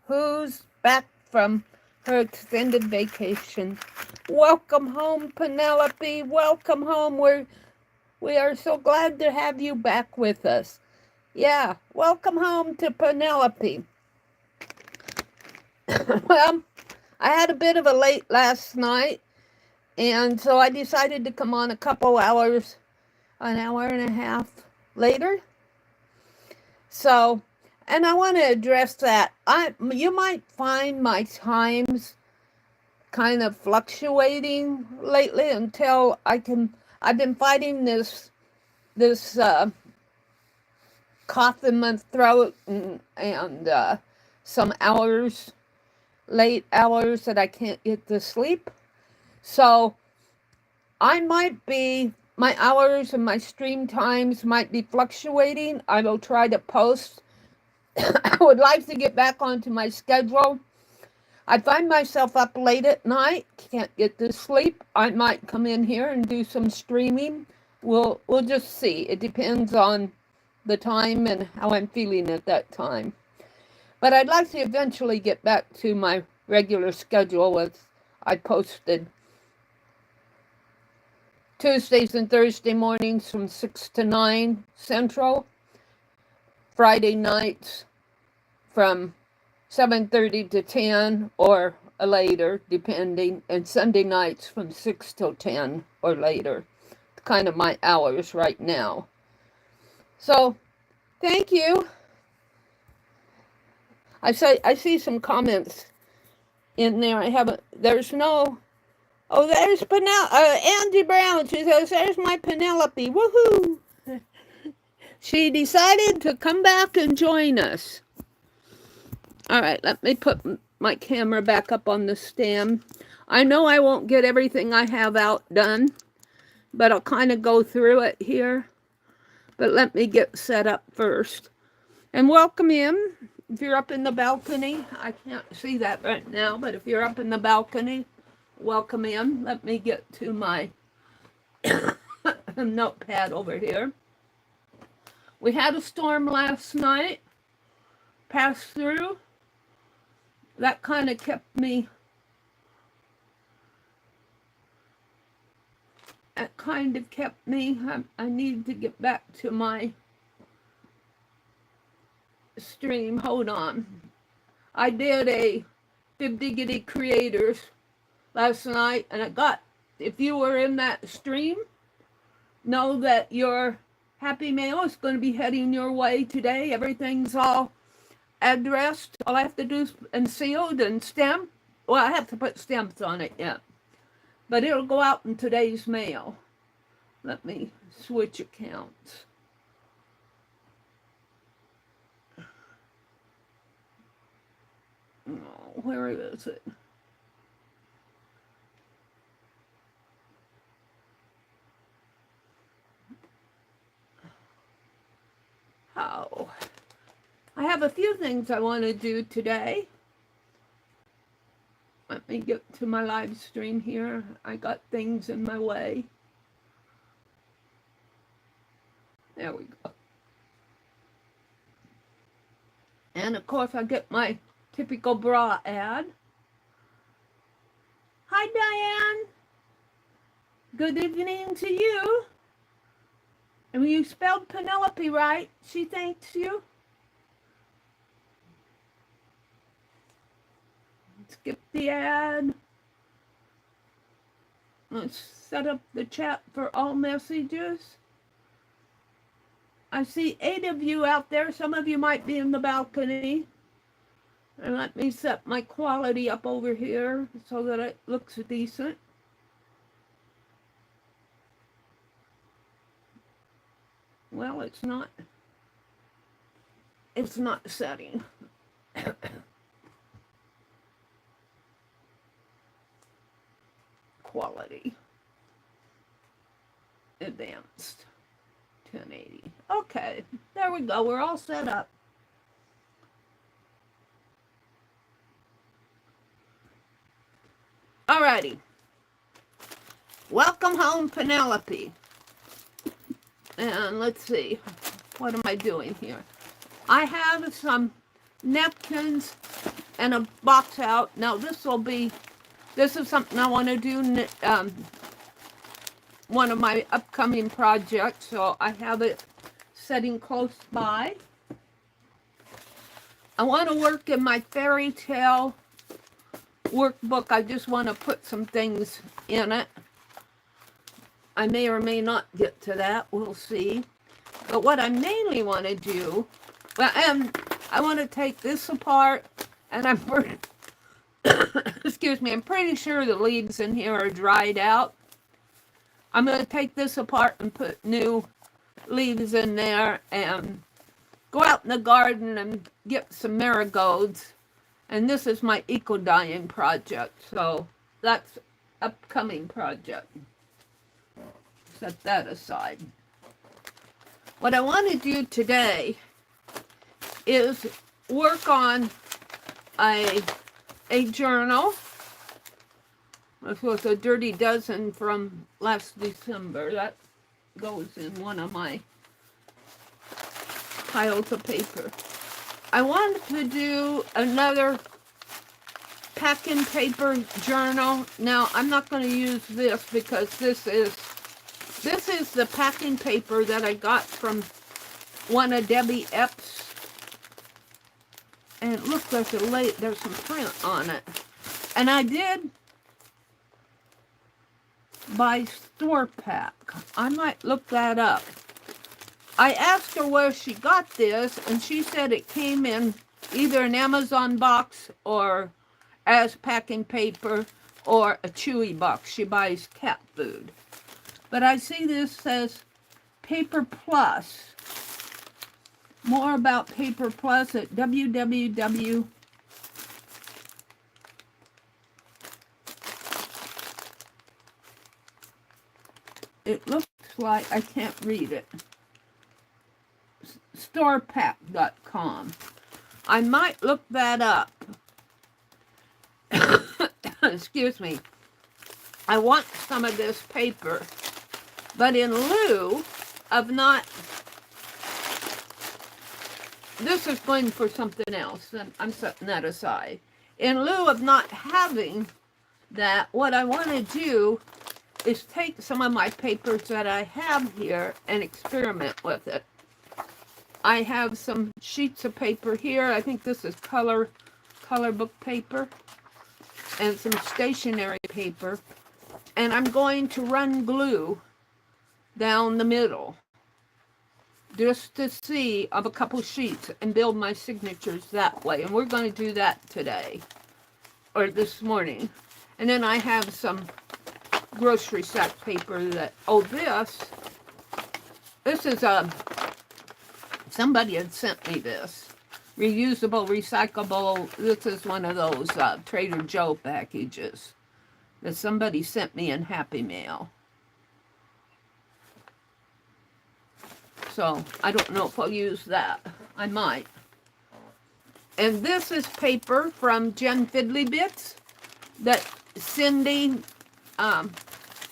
who's back from her extended vacation. Welcome home, Penelope. Welcome home. We are so glad to have you back with us. Yeah, welcome home to Penelope. Well, I had a bit of a late last night, and so I decided to come on a couple hours, an hour and a half later. So, and I want to address that. You might find my times kind of fluctuating lately until I've been fighting this cough in my throat and some late hours that I can't get to sleep. So my hours and my stream times might be fluctuating. I will try to post. I would like to get back onto my schedule. I find myself up late at night, can't get to sleep. I might come in here and do some streaming. We'll just see. It depends on the time and how I'm feeling at that time. But I'd like to eventually get back to my regular schedule as I posted Tuesdays and Thursday mornings from 6 to 9 Central, Friday nights from 7:30 to 10 or later, depending, and Sunday nights from 6 till 10 or later. It's kind of my hours right now. So, thank you. I see some comments in there. There's Angie Brown. She says, there's my Penelope. Woohoo! She decided to come back and join us. All right, let me put my camera back up on the stand. I know I won't get everything I have out done, but I'll kind of go through it here. But let me get set up first. And welcome in. If you're up in the balcony, I can't see that right now, but if you're up in the balcony, welcome in. Let me get to my notepad over here. We had a storm last night, pass through. That kind of kept me, I need to get back to my stream. Hold on. I did a Bib Diggity Creators last night, and if you were in that stream, know that your Happy Mail is going to be heading your way today. Everything's all addressed. All I have to do is and sealed and stamped. Well, I have to put stamps on it yet, but it'll go out in today's mail. Let me switch accounts. Oh, where is it? Oh. I have a few things I want to do today. Let me get to my live stream here. I got things in my way. There we go. And of course I get my typical bra ad. Hi, Diane. Good evening to you. And you spelled Penelope right. She thanks you. Skip the ad. Let's set up the chat for all messages. I see 8 of you out there. Some of you might be in the balcony. And let me set my quality up over here so that it looks decent. Well, it's not setting. Quality. Advanced. 1080. Okay, there we go. We're all set up. Alrighty. Welcome home, Penelope. And let's see. What am I doing here? I have some napkins and a box out. Now this is something I want to do, one of my upcoming projects, so I have it sitting close by. I want to work in my fairy tale workbook. I just want to put some things in it. I may or may not get to that. We'll see. But what I mainly want to do, well, I want to take this apart, and excuse me, I'm pretty sure the leaves in here are dried out. I'm going to take this apart and put new leaves in there and go out in the garden and get some marigolds. And this is my eco-dyeing project, so that's upcoming project. Set that aside. What I want to do today is work on a journal. This was a Dirty Dozen from last December. That goes in one of my piles of paper. I wanted to do another packing paper journal. Now, I'm not going to use this because this is the packing paper that I got from one of Debbie Epps. And look, there's some print on it. And I did buy store pack. I might look that up. I asked her where she got this, and she said it came in either an Amazon box or as packing paper or a Chewy box. She buys cat food. But I see this says Paper Plus. More about Paper Plus at www. It looks like, I can't read it. Storepack.com. I might look that up. Excuse me. I want some of this paper, but in lieu of not, this is going for something else, and I'm setting that aside. In lieu of not having that, what I want to do is take some of my papers that I have here and experiment with it. I have some sheets of paper here. I think this is color book paper and some stationery paper. And I'm going to run glue down the middle just to see of a couple sheets and build my signatures that way. And we're going to do that today or this morning. And then I have some grocery sack paper that, oh, this is somebody had sent me this. Reusable, recyclable, this is one of those Trader Joe packages that somebody sent me in Happy Mail. So, I don't know if I'll use that. I might. And this is paper from Jen Fiddly Bits that Cindy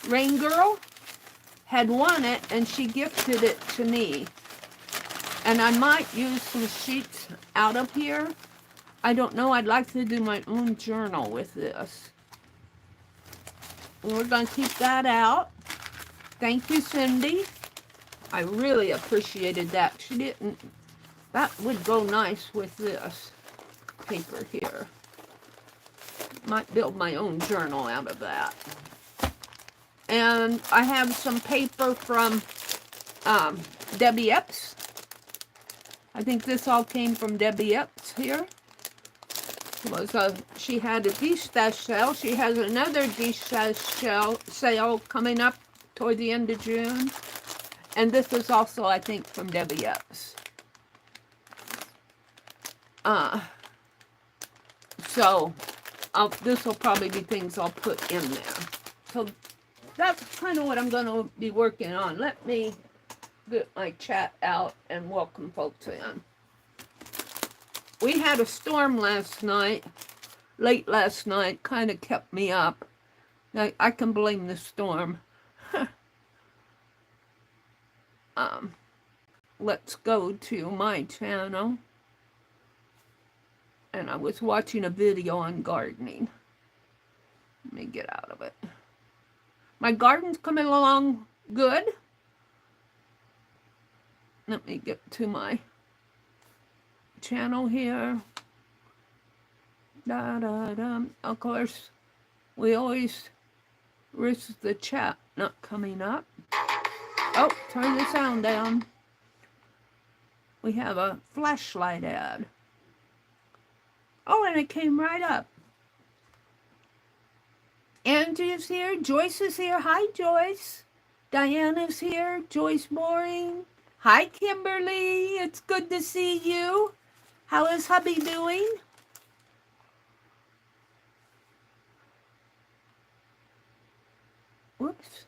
Rain Girl had won it, and she gifted it to me. And I might use some sheets out of here. I don't know. I'd like to do my own journal with this. We're going to keep that out. Thank you, Cindy. I really appreciated that. She didn't. That would go nice with this paper here. Might build my own journal out of that. And I have some paper from Debbie Epps. I think this all came from Debbie Epps here. She had a de-stash sale. She has another de-stash sale coming up toward the end of June. And this is also, I think, from Debbie Epps. So, this will probably be things I'll put in there. So, that's kind of what I'm going to be working on. Let me get my chat out and welcome folks in. We had a storm last night, late last night, kind of kept me up. I can blame the storm. Let's go to my channel. and I was watching a video on gardening. Let me get out of it. My garden's coming along good. Let me get to my channel here. Of course, we always risk the chat not coming up. Oh, turn the sound down. We have a flashlight ad. Oh, and it came right up. Angie is here. Joyce is here. Hi, Joyce. Diana's here. Joyce Boring. Hi, Kimberly. It's good to see you. How is hubby doing? Whoops.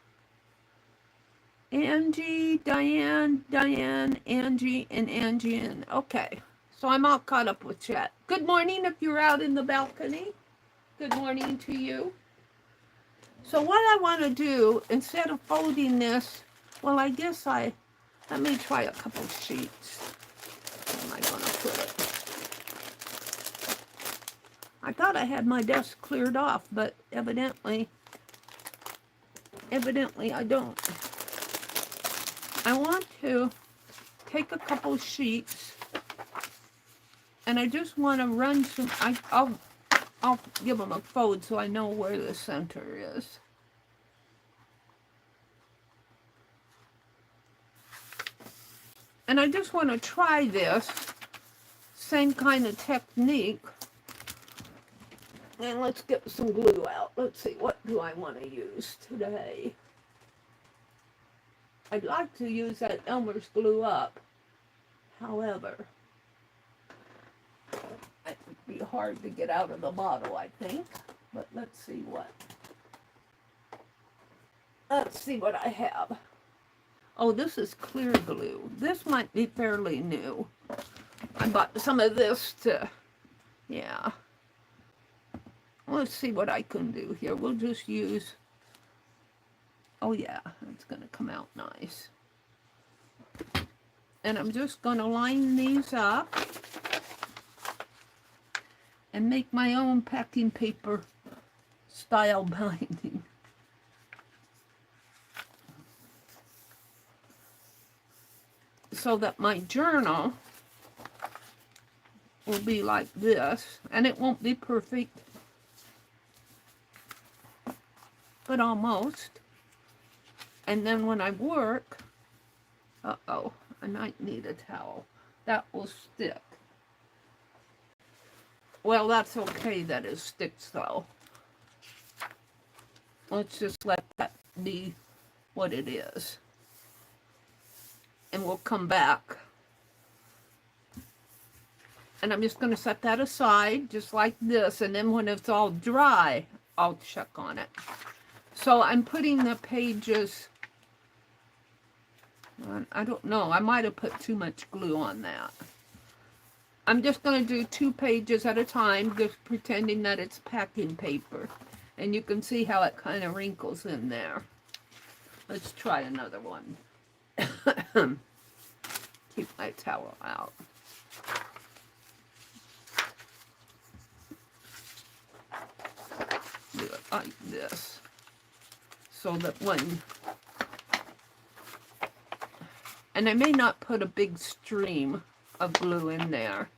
Angie, Diane, Angie, and Angie. And okay. So I'm all caught up with chat. Good morning if you're out in the balcony. Good morning to you. So what I want to do, instead of folding this, well, I guess let me try a couple sheets. Where am I going to put it? I thought I had my desk cleared off, but evidently I don't. I want to take a couple sheets, and I just want to run some, I'll give them a fold so I know where the center is. And I just want to try this same kind of technique. And let's get some glue out. Let's see, what do I want to use today? I'd like to use that Elmer's glue up. However, it would be hard to get out of the bottle, I think. But let's see what I have. Oh, this is clear glue. This might be fairly new. I bought some of this to, yeah. Let's see what I can do here. We'll just use, oh yeah, it's going to come out nice. And I'm just going to line these up and make my own packing paper style binding. So that my journal will be like this, and it won't be perfect, but almost. And then when I work, uh-oh, I might need a towel. That will stick. Well, that's okay that it sticks though. Let's just let that be what it is. And we'll come back. And I'm just going to set that aside, just like this. And then when it's all dry, I'll check on it. So I'm putting the pages, I don't know, I might have put too much glue on that. I'm just going to do 2 pages at a time, just pretending that it's packing paper. And you can see how it kind of wrinkles in there. Let's try another one. Keep my towel out. Do it like this. So that when, and I may not put a big stream of glue in there,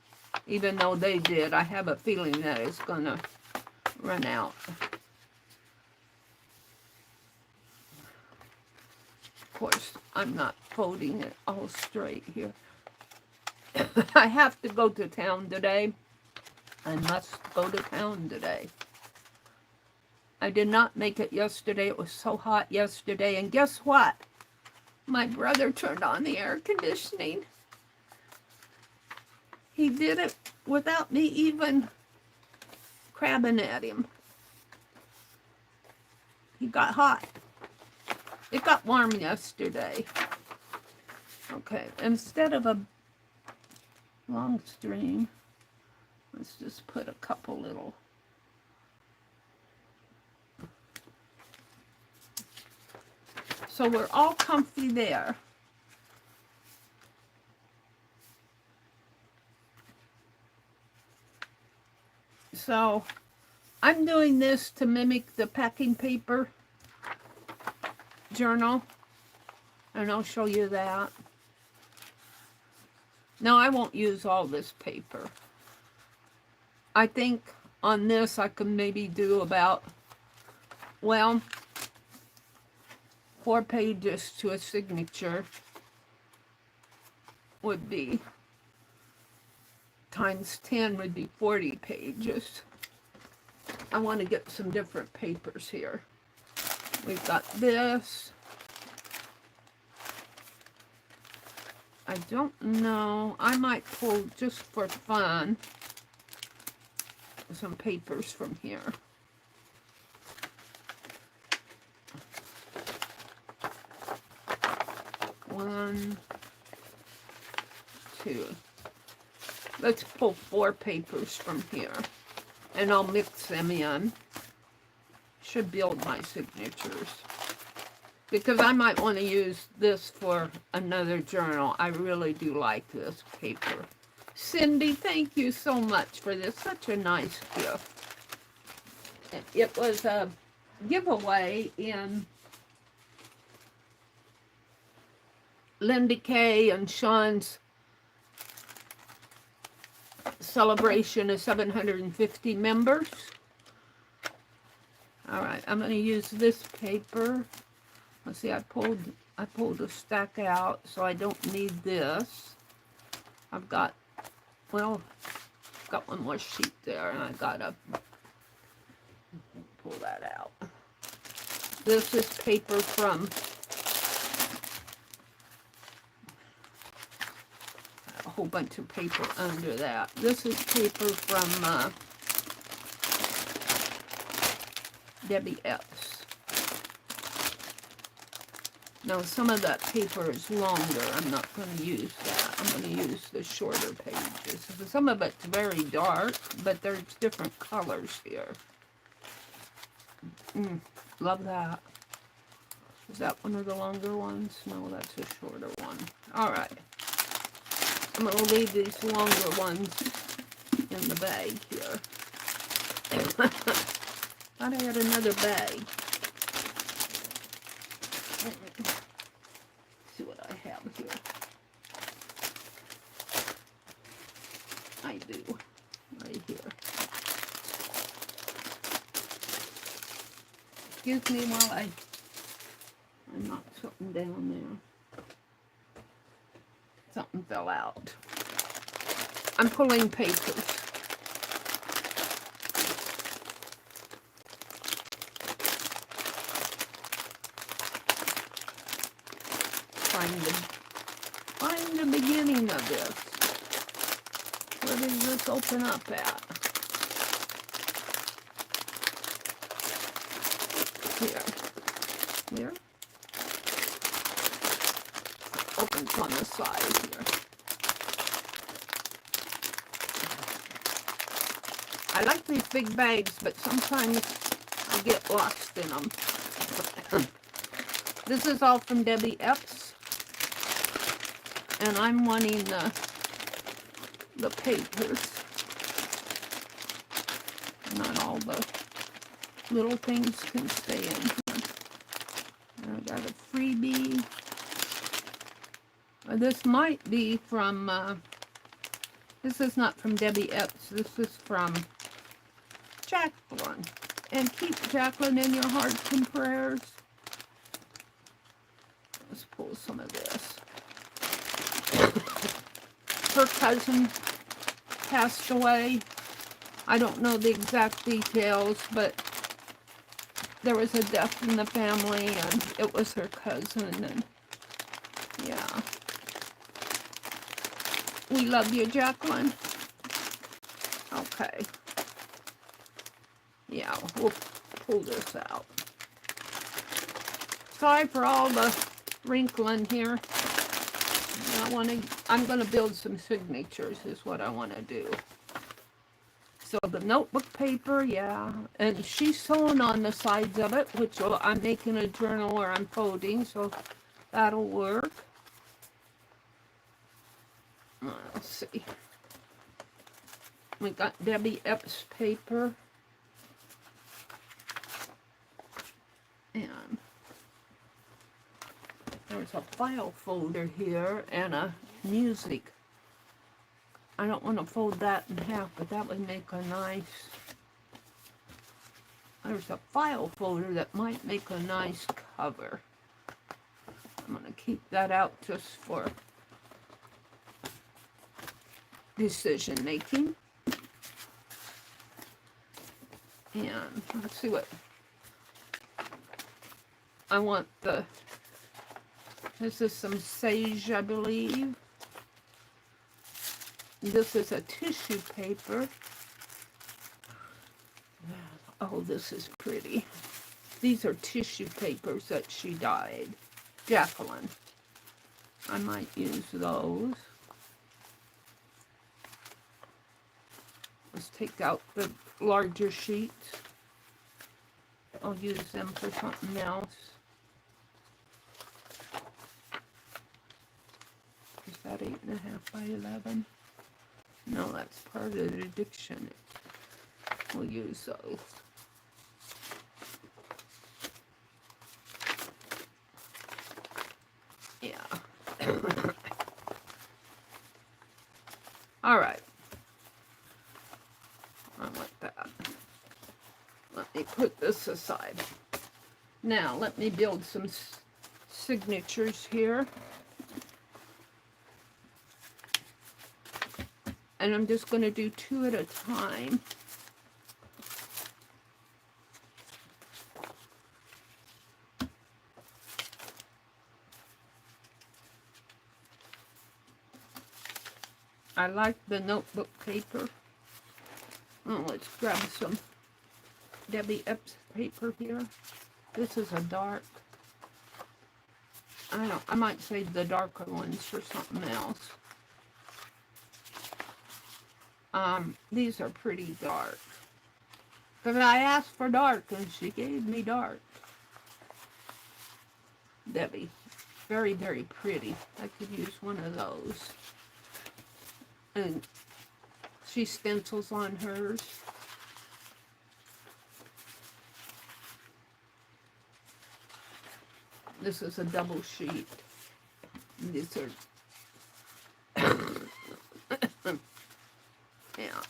even though they did. I have a feeling that it's gonna run out. Of course, I'm not folding it all straight here. I have to go to town today. I must go to town today. I did not make it yesterday. It was so hot yesterday. And guess what? My brother turned on the air conditioning. He did it without me even crabbing at him. He got hot. It got warm yesterday. Okay, instead of a long string, let's just put a couple little. So we're all comfy there. So I'm doing this to mimic the packing paper journal, and I'll show you that. Now, I won't use all this paper. I think on this I could maybe do about, well, 4 pages to a signature would be, times 10 would be 40 pages. I want to get some different papers here. We've got this. I don't know. I might pull, just for fun, some papers from here. One, two. Let's pull 4 papers from here, and I'll mix them in. Should build my signatures, because I might want to use this for another journal. I really do like this paper. Cindy, thank you so much for this. Such a nice gift. It was a giveaway in Linda Kay and Sean's celebration of 750 members. All right, I'm going to use this paper. Let's see, I pulled a stack out, so I don't need this. I've got, well, got one more sheet there, and I gotta pull that out. This is paper from a whole bunch of paper under that. This is paper from Debbie Epps. Now, some of that paper is longer. I'm not going to use that. I'm going to use the shorter pages. Some of it's very dark, but there's different colors here. Love that. Is that one of the longer ones? No, that's a shorter one. All right. I'm going to leave these longer ones in the bag here. Thought I had another bag. See what I have here. I do. Right here. Excuse me while I knock something down there. Something fell out. I'm pulling papers. Find the beginning of this. Where does this open up at? Here. Opens on the side here. I like these big bags, but sometimes I get lost in them. This is all from Debbie Epps, and I'm wanting the papers, not all the little things can stay in here. I got a freebie. This might be from, this is not from Debbie Epps, this is from Jacqueline. And keep Jacqueline in your hearts and prayers. Let's pull some of this. Her cousin passed away. I don't know the exact details, but there was a death in the family, and it was her cousin, and yeah. We love you, Jacqueline. Okay. Yeah, we'll pull this out. Sorry for all the wrinkling here. I'm gonna build some signatures is what I want to do. So the notebook paper, yeah, and she's sewn on the sides of it, which I'm making a journal where I'm folding, so that'll work. Let's see. We got Debbie Epps paper. And there's a file folder here and a music. I don't want to fold that in half, but that would make a nice... There's a file folder that might make a nice cover. I'm going to keep that out just for decision making. And let's see what I want. This is some sage, I believe. This is a tissue paper. Oh, this is pretty. These are tissue papers that she dyed. Jacqueline. I might use those. Let's take out the larger sheets. I'll use them for something else. Is that 8.5 by 11? No, that's part of the dictionary. We'll use those. Yeah. All right. I like that. Let me put this aside. Now, let me build some signatures here. And I'm just going to do 2 at a time. I like the notebook paper. Oh, let's grab some Debbie Epps paper here. This is a dark. I might save the darker ones for something else. These are pretty dark. Because I asked for dark and she gave me dark. Debbie. Very, very pretty. I could use one of those. And she stencils on hers. This is a double sheet. These are... yeah.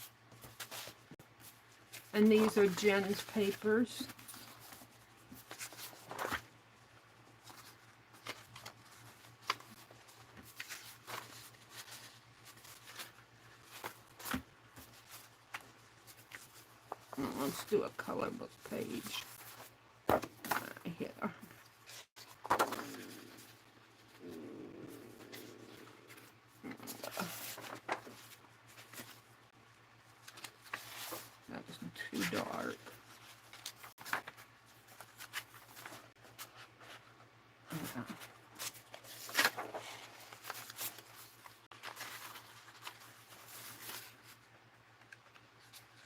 And these are Jen's papers. Let's do a color book page right here. That was too dark.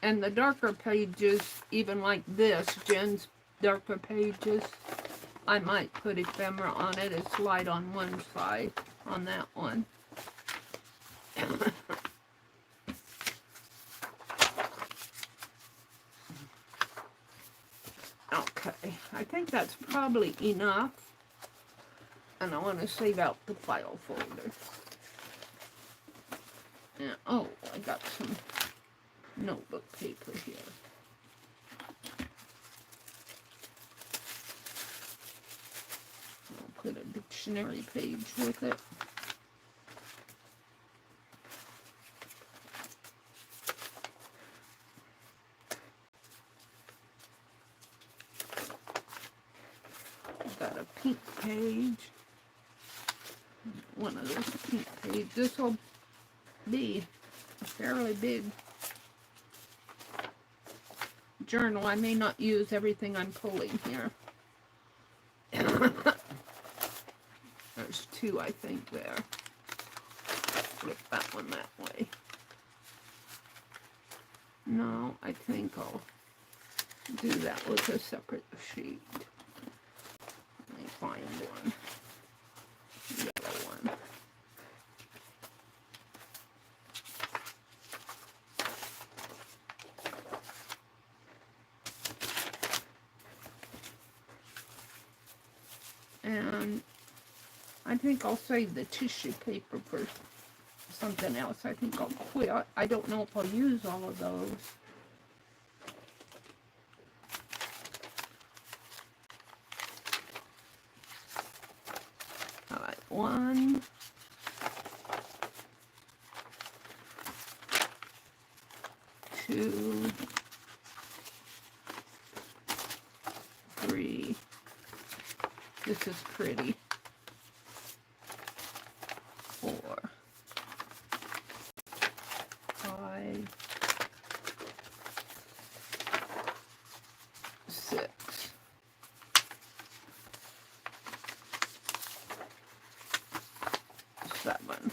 And the darker pages, even like this, Jen's darker pages, I might put ephemera on it. It's light on one side, on that one. Okay, I think that's probably enough. And I want to save out the file folder. Yeah, oh, I got some notebook paper here. I'll put a dictionary page with it. I've got a pink page. One of those pink pages. This will be a fairly big journal. I may not use everything I'm pulling here. There's 2, I think, there. Flip that one that way. No, I think I'll do that with a separate sheet. Let me find one. Yellow one. And I think I'll save the tissue paper for something else. I think I'll quit. I don't know if I'll use all of those. All right, 1, 2, 3. This is pretty. 4, 5, 6, 7,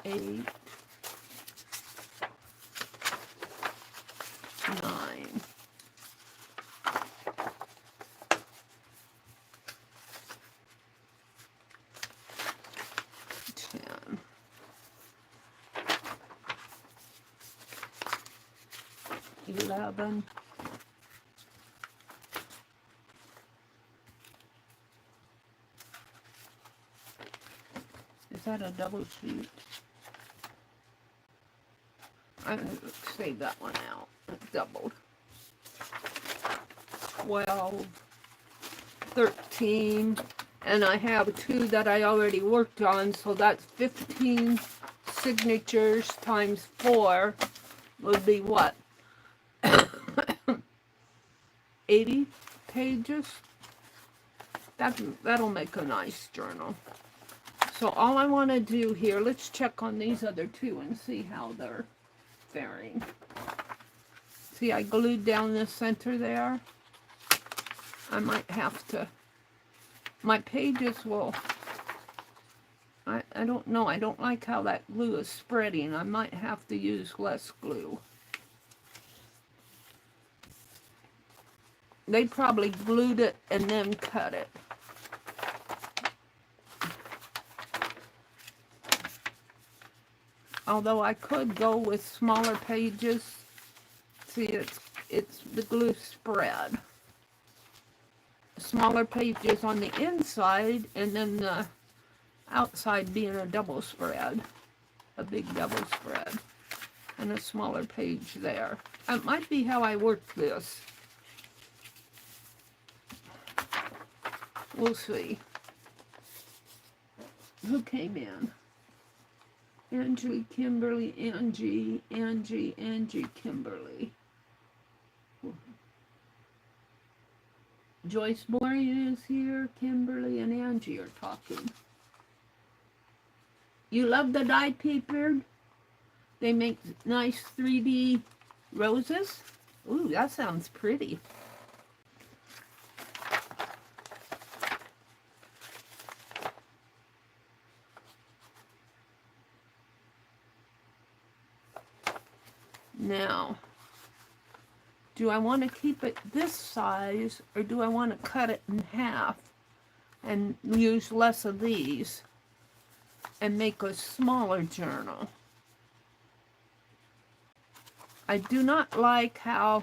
8, 9, 10, 11, 'Is that a double sheet? I'm going to save that one out. It's doubled. 12, 13, and I have 2 that I already worked on, so that's 15 signatures times 4 would be what? 80 pages? That'll make a nice journal. So all I want to do here, let's check on these other 2 and see how they're faring. See, I glued down this center there. I might have to, my pages will, I don't know, I don't like how that glue is spreading. I might have to use less glue. They probably glued it and then cut it. Although I could go with smaller pages. See, it's the glue spread. Smaller pages on the inside, and then the outside being a double spread. A big double spread. And a smaller page there. That might be how I work this. We'll see. Who came in? Angie, Kimberly, Angie, Kimberly. Joyce Borean is here. Kimberly and Angie are talking. You love the die paper? They make nice 3D roses. Ooh, that sounds pretty. Now, do I want to keep it this size, or do I want to cut it in half and use less of these and make a smaller journal? I do not like how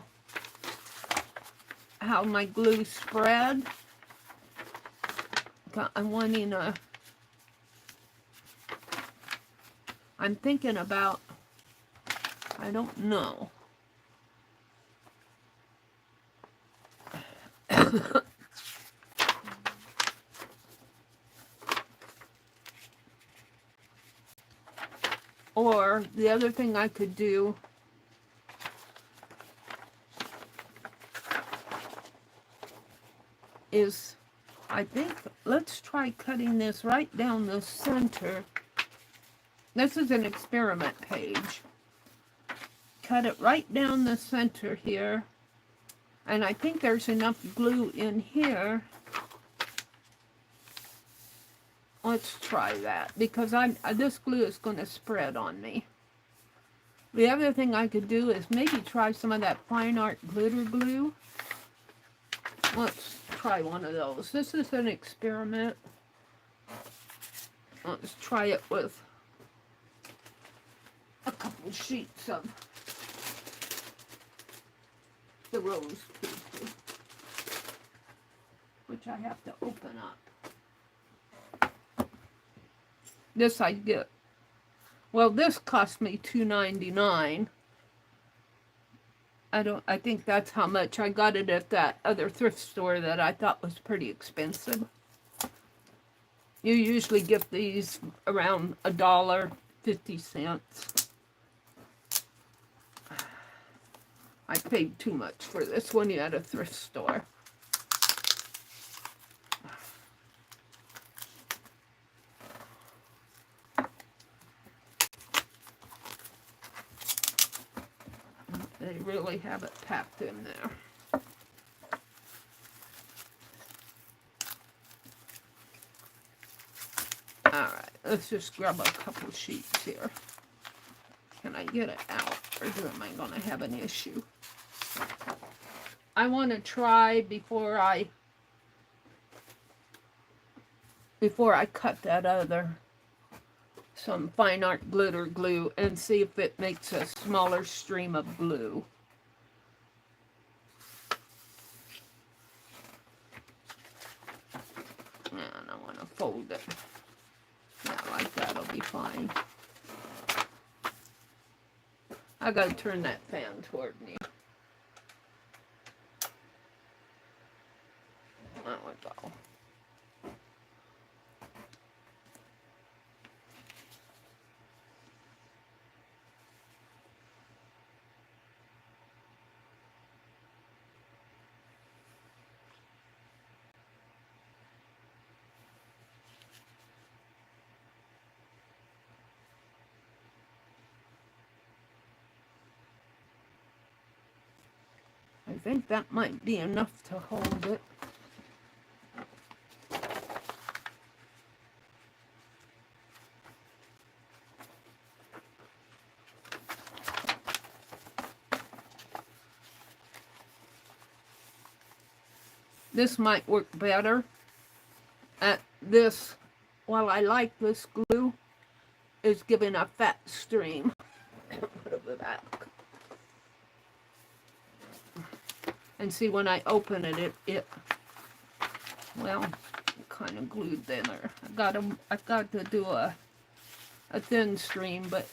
my glue spread. I'm wanting a, I'm thinking about, I don't know. Or the other thing I could do is, I think, let's try cutting this right down the center. This is an experiment page. Cut it right down the center here. And I think there's enough glue in here. Let's try that, because this glue is going to spread on me. The other thing I could do is maybe try some of that fine art glitter glue. Let's try one of those. This is an experiment. Let's try it with a couple sheets of the rose pieces, which I have to open up. This I get. Well, this cost me $2.99. I think that's how much I got it at that other thrift store that I thought was pretty expensive. You usually get these around $1.50. I paid too much for this one at a thrift store. They really have it packed in there. Alright, let's just grab a couple sheets here. Can I get it out, or am I going to have an issue? I want to try before I cut that other, some fine art glitter glue, and see if it makes a smaller stream of glue. And I want to fold it. Yeah, like that'll be fine. I gotta turn that fan toward me. There we go. I think that might be enough to hold it. This might work better at this. While I like this glue, is giving a fat stream. Put it back. And see, when I open it, it well, kind of glued there. I've got to do a thin stream, but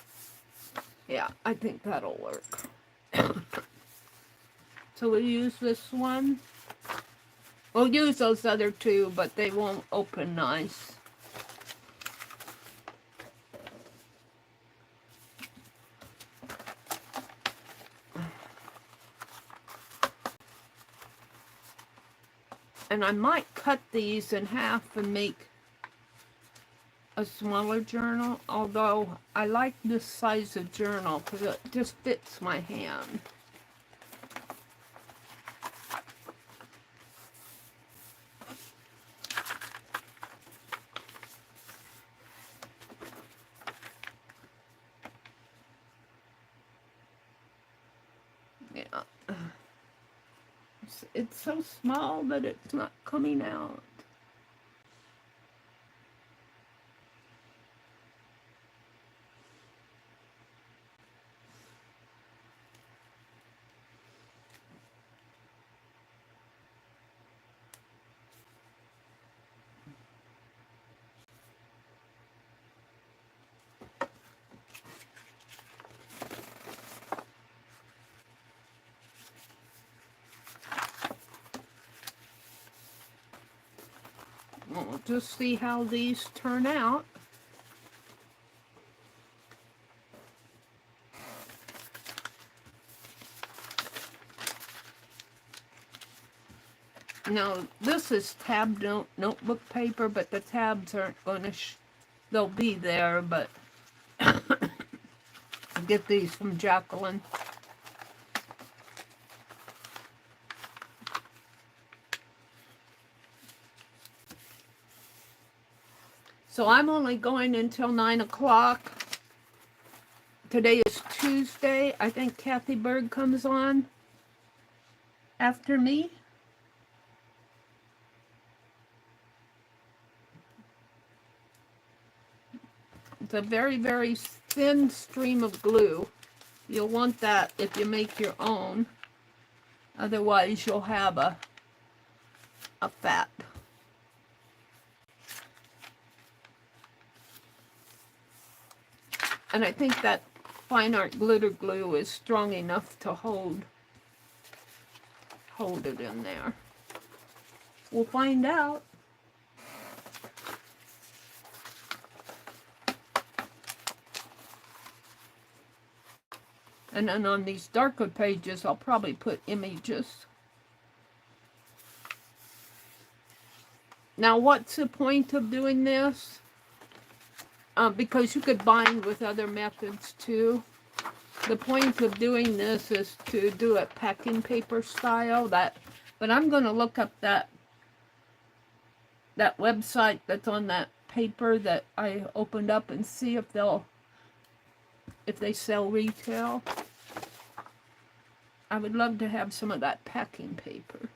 yeah, I think that'll work. So we'll use this one. We'll use those other two, but they won't open nice. And I might cut these in half and make a smaller journal, although I like this size of journal because it just fits my hand. Yeah. It's so small that it's not coming out. We'll just see how these turn out. Now, this is tabbed notebook paper, but the tabs aren't going to, they'll be there, but I get these from Jacqueline. So I'm only going until 9 o'clock. Today is Tuesday. I think Kathy Berg comes on after me. It's a very, very thin stream of glue. You'll want that if you make your own. Otherwise, you'll have a fat. And I think that fine art glitter glue is strong enough to hold it in there. We'll find out. And then on these darker pages, I'll probably put images. Now, what's the point of doing this? Because you could bind with other methods too. The point of doing this is to do it packing paper style. But I'm going to look up that website that's on that paper that I opened up and see if they sell retail. I would love to have some of that packing paper.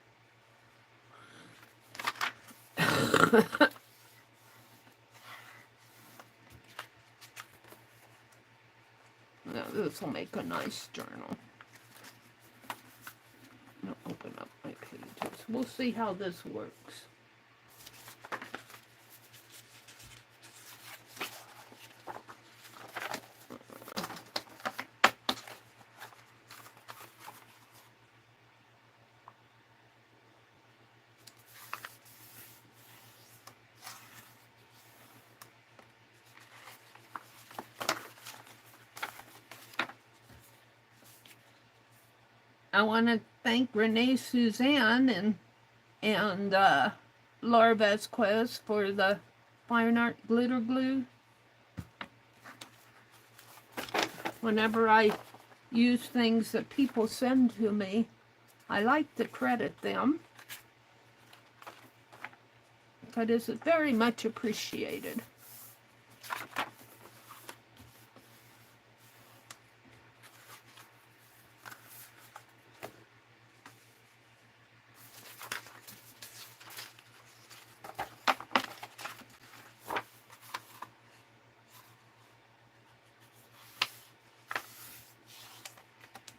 Now this will make a nice journal. I'll open up my pages. We'll see how this works. I want to thank Renee Suzanne and Laura Vasquez for the fine art glitter glue. Whenever I use things that people send to me, I like to credit them. But it's very much appreciated.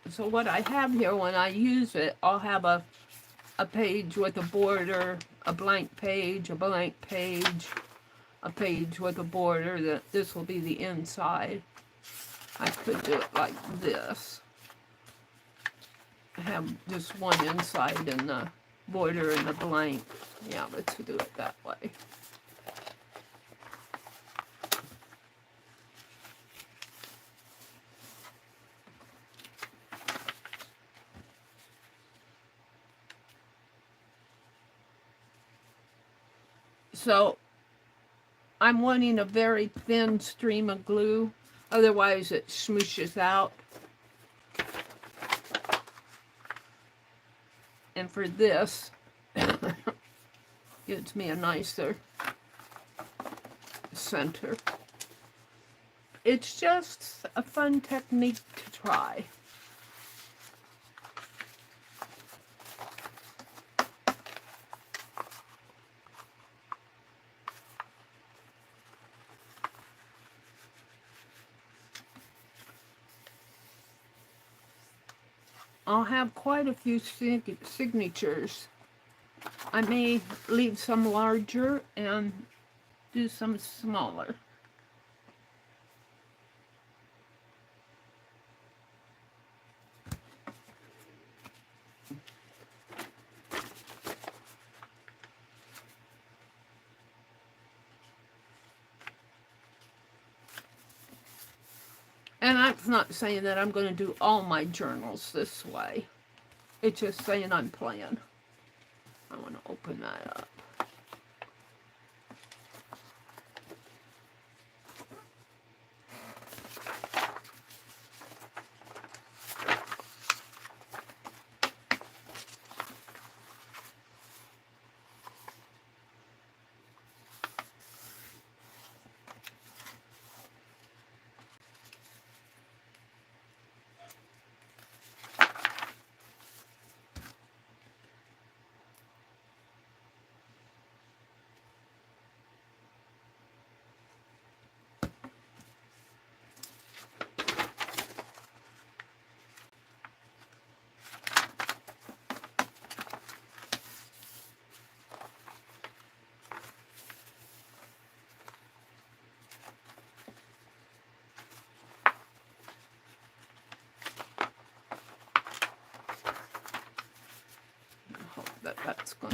So what I have here, when I use it, I'll have a page with a border, a blank page, a blank page, a page with a border. This will be the inside. I could do it like this. Have just one inside and the border and the blank. Yeah, let's do it that way. So I'm wanting a very thin stream of glue, otherwise it smooshes out. And for this, gives me a nicer center. It's just a fun technique to try. I'll have quite a few signatures. I may leave some larger and do some smaller. And I'm not saying that I'm going to do all my journals this way. It's just saying I'm playing. I want to open that up.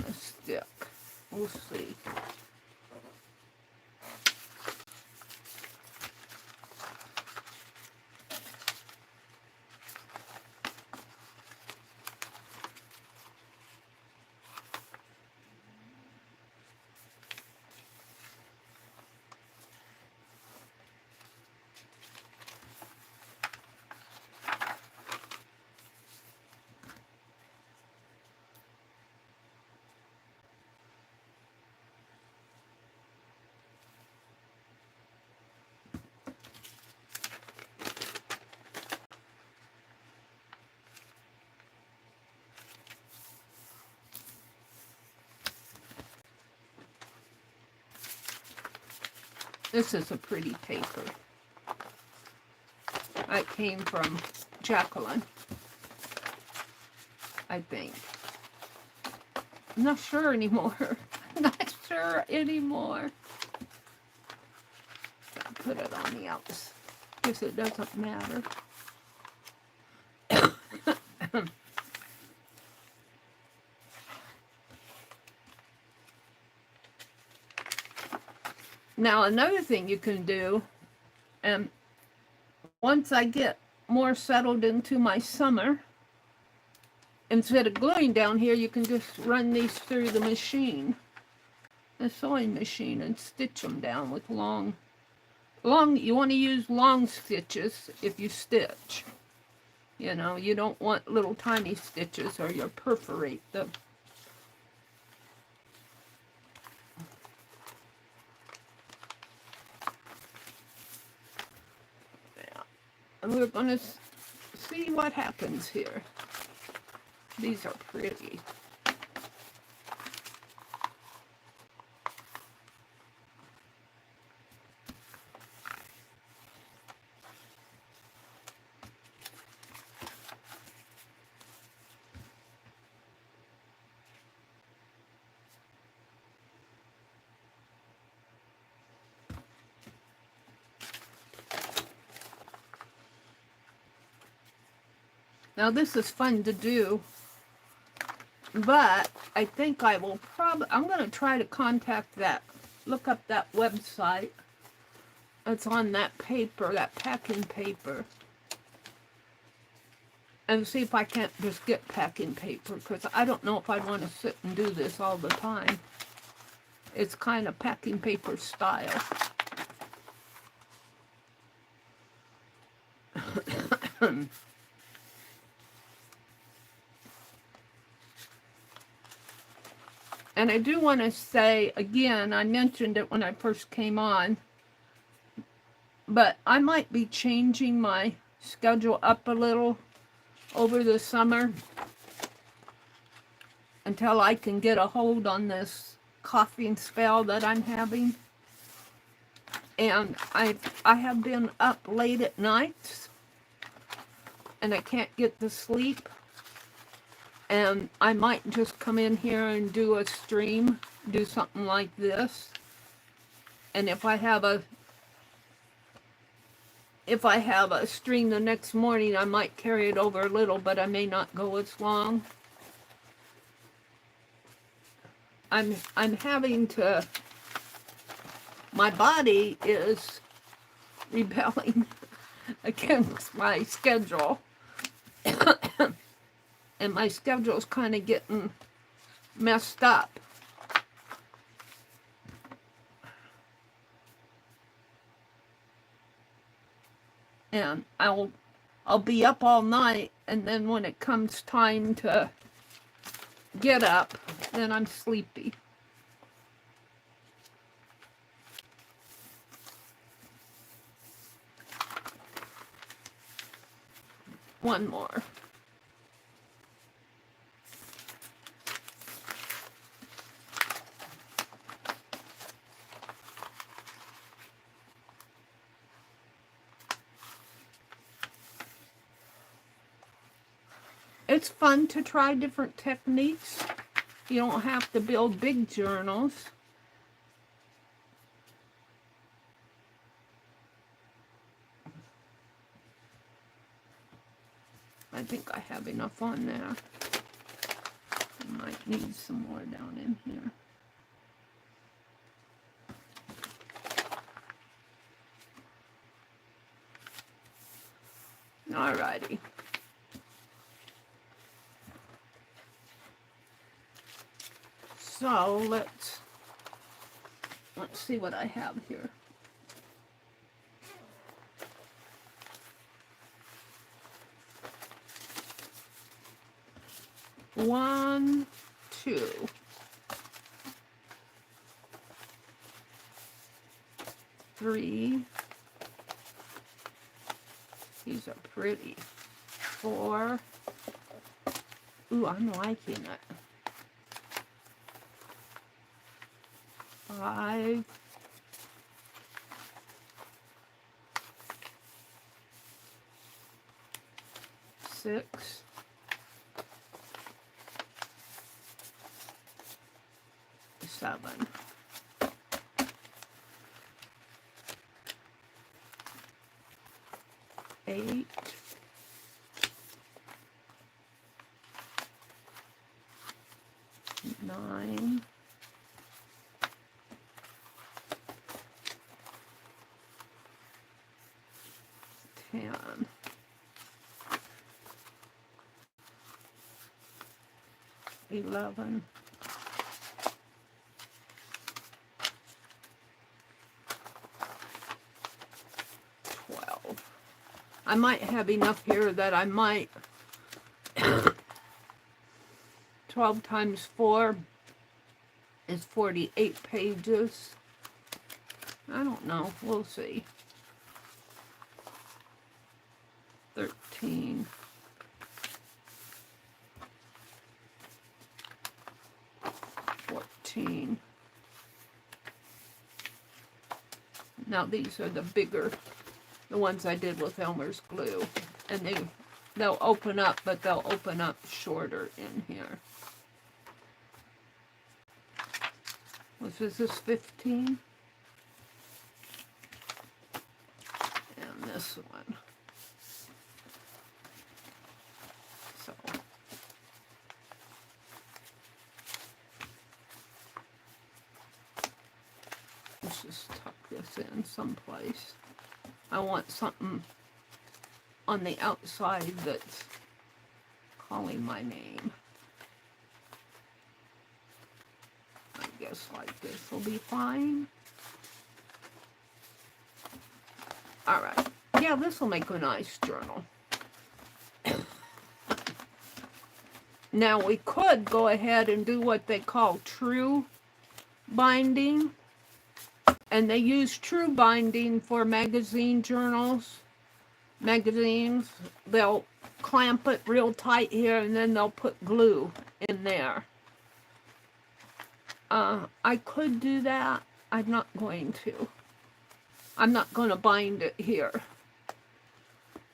gonna stick. We'll see. This is a pretty paper. It came from Jacqueline, I think. I'm not sure anymore. Not sure anymore. I'll put it on the outside. Guess it doesn't matter. Now, another thing you can do, and once I get more settled into my summer, instead of gluing down here, you can just run these through the machine, the sewing machine, and stitch them down with long, you want to use long stitches if you stitch. You know, you don't want little tiny stitches or you'll perforate them. And we're going to see what happens here. These are pretty. Now this is fun to do, but I think I will I'm going to try to contact look up that website. It's on that paper, that packing paper. And see if I can't just get packing paper, because I don't know if I'd want to sit and do this all the time. It's kind of packing paper style. And I do want to say, again, I mentioned it when I first came on, but I might be changing my schedule up a little over the summer until I can get a hold on this coughing spell that I'm having. And I have been up late at nights, and I can't get to sleep. And I might just come in here and do a stream, do something like this. And if I have a stream the next morning, I might carry it over a little, but I may not go as long. I'm having to, my body is rebelling against my schedule. And my schedule's kind of getting messed up. And I'll be up all night, and then when it comes time to get up, then I'm sleepy. One more. It's fun to try different techniques. You don't have to build big journals. I think I have enough on there. I Might need some more down in here. Alrighty. So let's see what I have here. One, two. Three. These are pretty. Four. Ooh, I'm liking it. 5. 6. 7. 8. 9. 10. 11. 12. I might have enough here that I might 12 times 4 is 48 pages. I don't know. We'll see. 13. 14. Now these are the bigger, the ones I did with Elmer's glue. And they'll open up, but they'll open up shorter in here. Is this 15? And this one. So. Let's just tuck this in someplace. I want something on the outside that's calling my name. I guess like this will be fine. Alright. Yeah, this will make a nice journal. Now we could go ahead and do what they call true binding. And they use true binding for magazines. They'll clamp it real tight here and then they'll put glue in there. I could do that. I'm not going to. I'm not going to bind it here.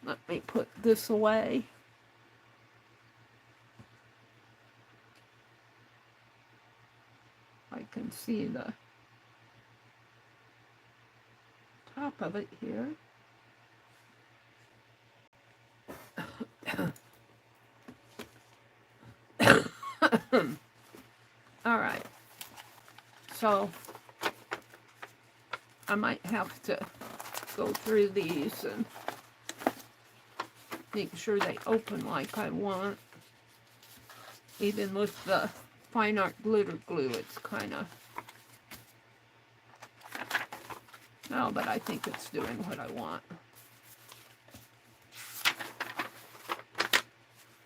Let me put this away. I can see the top of it here. All right. So I might have to go through these and make sure they open like I want. Even with the fine art glitter glue, it's kind of... No, but I think it's doing what I want.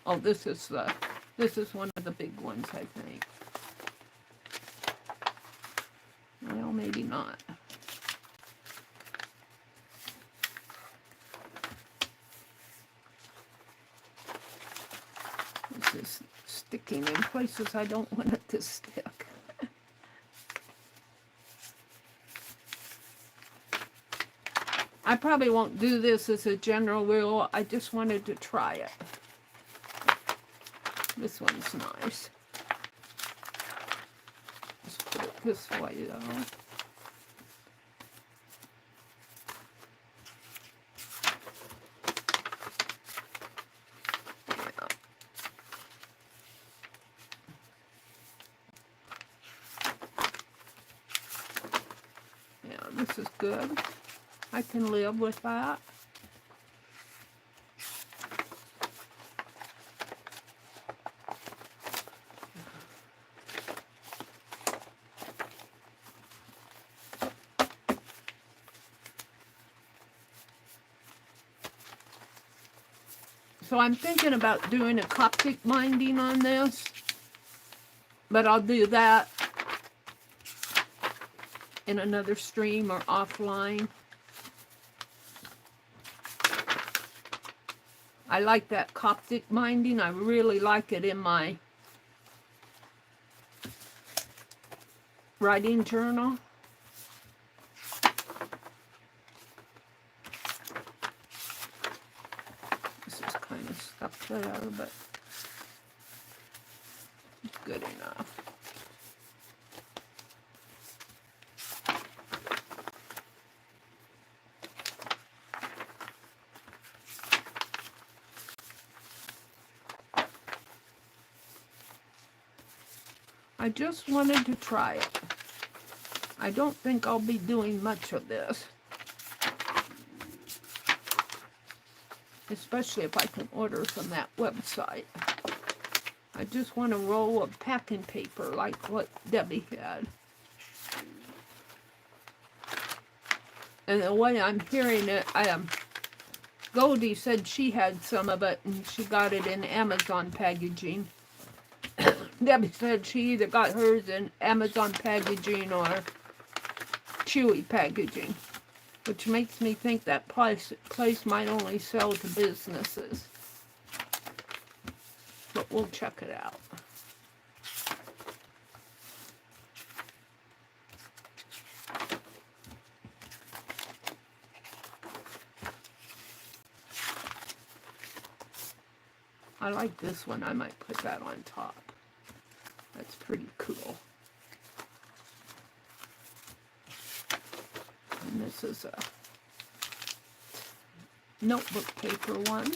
Oh, this is one of the big ones, I think. Well, maybe not. This is sticking in places I don't want it to stick. I probably won't do this as a general rule. I just wanted to try it. This one's nice. Just put it this way, though. is good. I can live with that. So I'm thinking about doing a Coptic binding on this, but I'll do that in another stream or offline. I like that Coptic binding. I really like it in my writing journal. This is kind of stuck there, but it's good enough. I just wanted to try it. I don't think I'll be doing much of this, especially if I can order from that website. I just want a roll of packing paper like what Debbie had. And the way I'm hearing it, Goldie said she had some of it and she got it in Amazon packaging. Debbie said she either got hers in Amazon packaging or Chewy packaging, which makes me think that place might only sell to businesses. But we'll check it out. I like this one. I might put that on top. That's pretty cool. And this is a notebook paper one.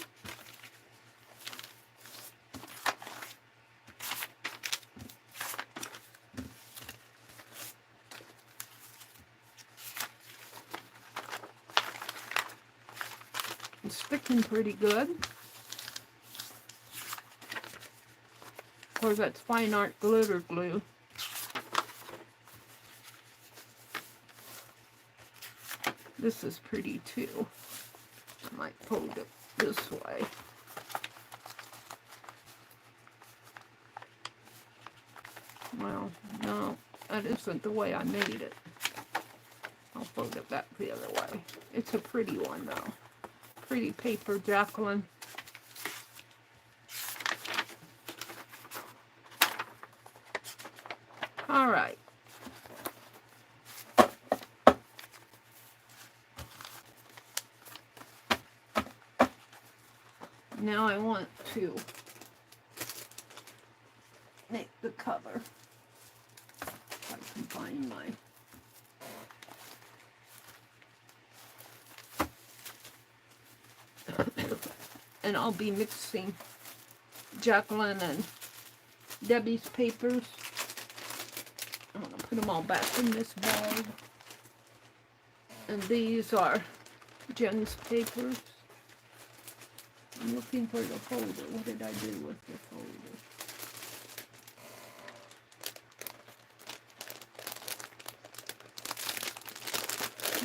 It's sticking pretty good. Of course, that's fine art glitter glue. This is pretty too. I might fold it this way. Well, no, that isn't the way I made it. I'll fold it back the other way. It's a pretty one though. Pretty paper, Jacqueline. All right. Now I want to make the cover. If I can find my... And I'll be mixing Jacqueline and Debbie's papers. I'm going to put them all back in this bag. And these are Jen's papers. I'm looking for the folder. What did I do with the folder?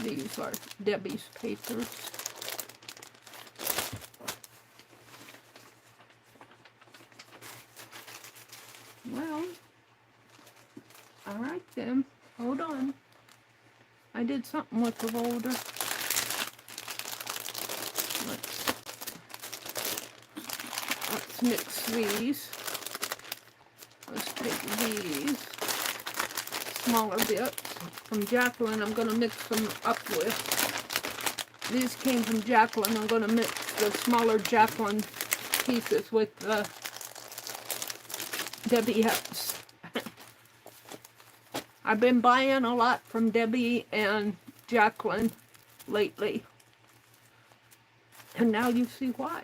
These are Debbie's papers. Well, all right then. Hold on. I did something with the folder. Let's mix these. Let's take these smaller bits from Jacqueline. I'm going to mix them up with. These came from Jacqueline. I'm going to mix the smaller Jacqueline pieces with the Debbie House. I've been buying a lot from Debbie and Jacqueline lately. And now you see why.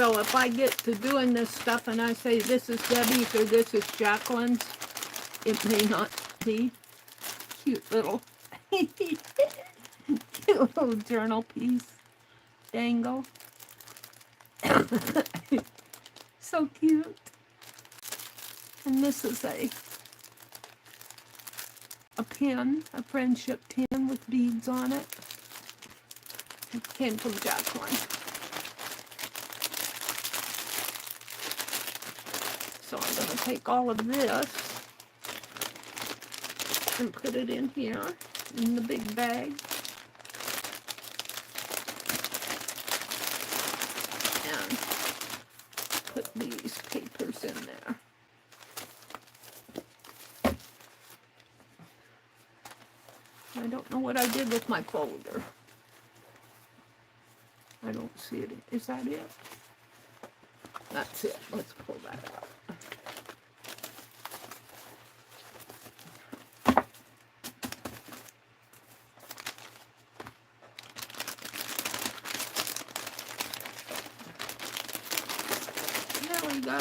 So if I get to doing this stuff and I say this is Debbie's or this is Jacqueline's, it may not be. Cute little, cute little journal piece. Dangle. So cute. And this is a pin, a friendship pin with beads on it. It came from Jacqueline. So I'm going to take all of this and put it in here, in the big bag. And put these papers in there. I don't know what I did with my folder. I don't see it. Is that it? That's it. Let's pull that out. There we go.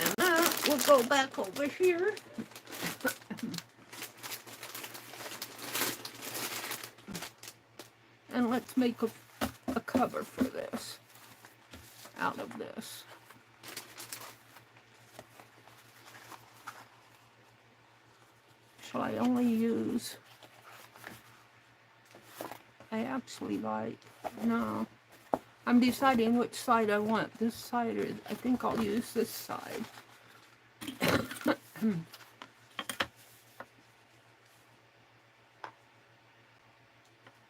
And that will go back over here. And let's make a cover for this out of this. Shall I only use, I actually like, no, I'm deciding which side I want, this side or, I think I'll use this side.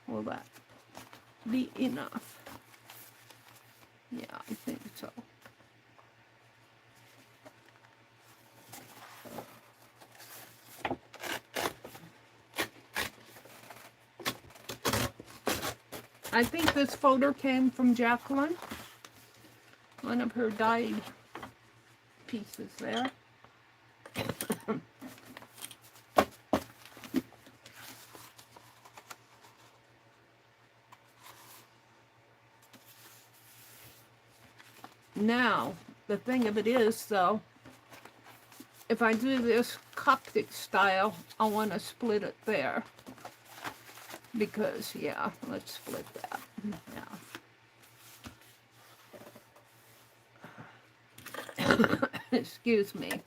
Will that be enough? Yeah, I think so. I think this folder came from Jacqueline. One of her dyed pieces there. Now, the thing of it is, though, if I do this Coptic style, I want to split it there. Because, yeah, let's split that. Yeah. Excuse me.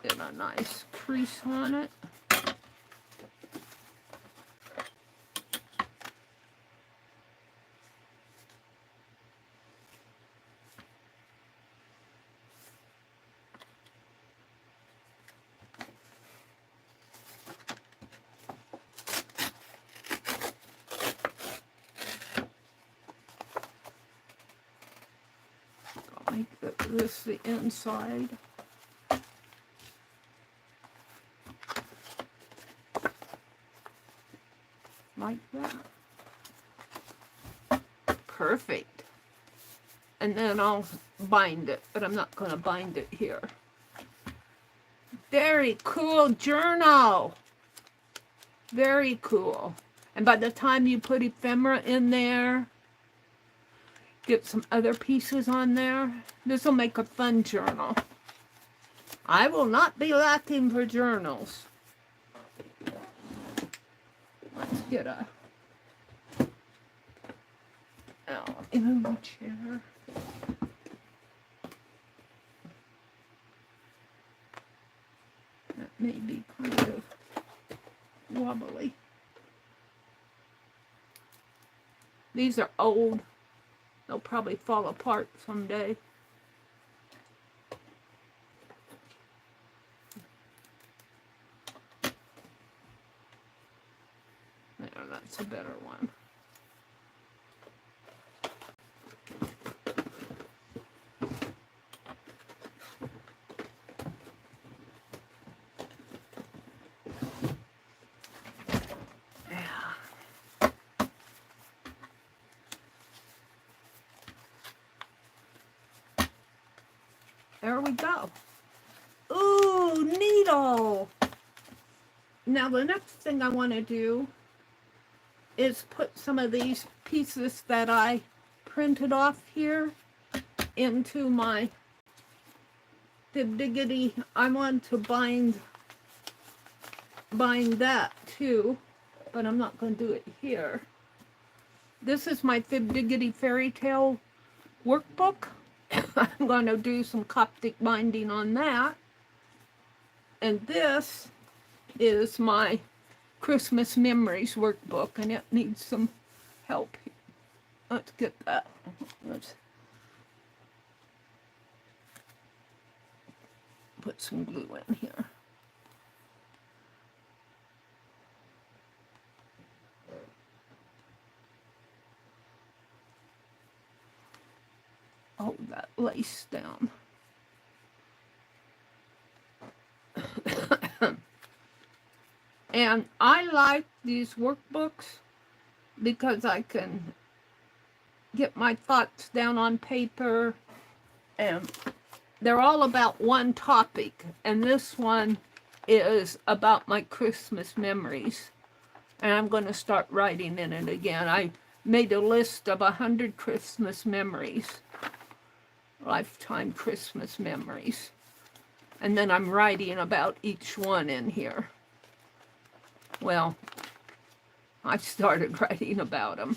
Get a nice crease on it. Make this the inside. Like that. Perfect. And then I'll bind it, but I'm not going to bind it here. Very cool journal. Very cool. And by the time you put ephemera in there, get some other pieces on there, this will make a fun journal. I will not be lacking for journals. Let's get a in the chair. That may be kind of wobbly. These are old. They'll probably fall apart someday. There, that's a better one. There we go. Ooh, needle. Now the next thing I want to do is put some of these pieces that I printed off here into my Fibdiggity. I want to bind that too, but I'm not going to do it here. This is my Fibdiggity fairy tale workbook. I'm going to do some Coptic binding on that. And this is my Christmas Memories workbook, and it needs some help. Let's get that. Let's put some glue in here. Hold that lace down. And I like these workbooks because I can get my thoughts down on paper, and they're all about one topic, and this one is about my Christmas memories, and I'm going to start writing in it again. I made a list of 100 Christmas memories, lifetime Christmas memories, and then I'm writing about each one in here. Well, I started writing about them.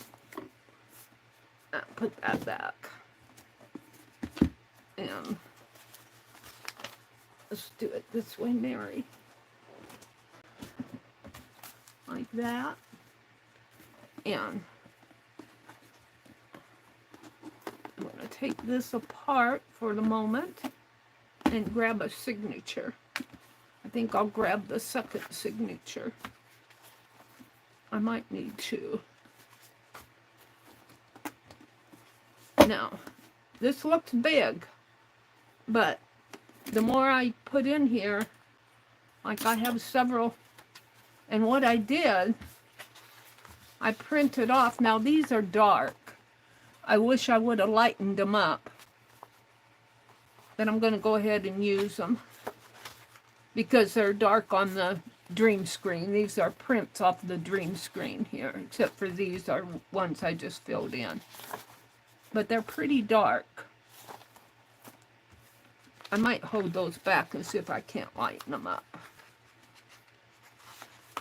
I'll put that back. And let's do it this way, Mary. Like that. And I'm going to take this apart for the moment and grab a signature. I think I'll grab the second signature. I might need two. Now, this looks big, but the more I put in here, like I have several, and what I did, I printed off. Now these are dark. I wish I would have lightened them up, but I'm going to go ahead and use them because they're dark on the dream screen. These are prints off the dream screen here, except for these are ones I just filled in. But they're pretty dark. I might hold those back and see if I can't lighten them up.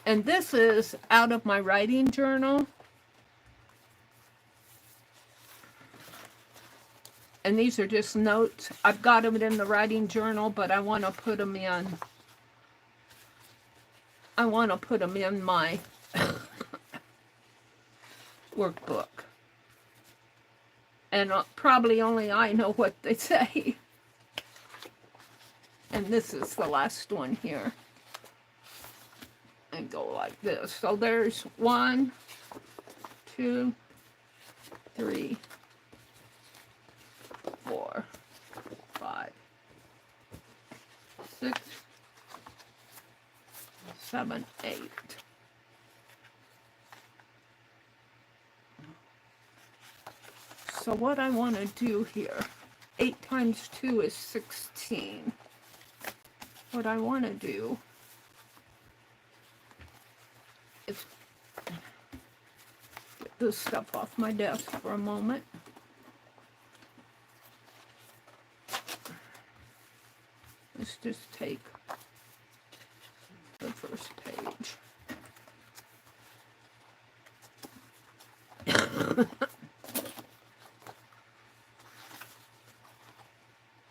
And this is out of my writing journal. And these are just notes. I've got them in the writing journal, but I want to put them in. I want to put them in my workbook. And probably only I know what they say. And this is the last one here. And go like this. So there's 1, 2, 3, 4, 5, 6, 7, 8. So what I want to do here, 8 times 2 is 16. What I want to do is get this stuff off my desk for a moment. Let's just take the first page.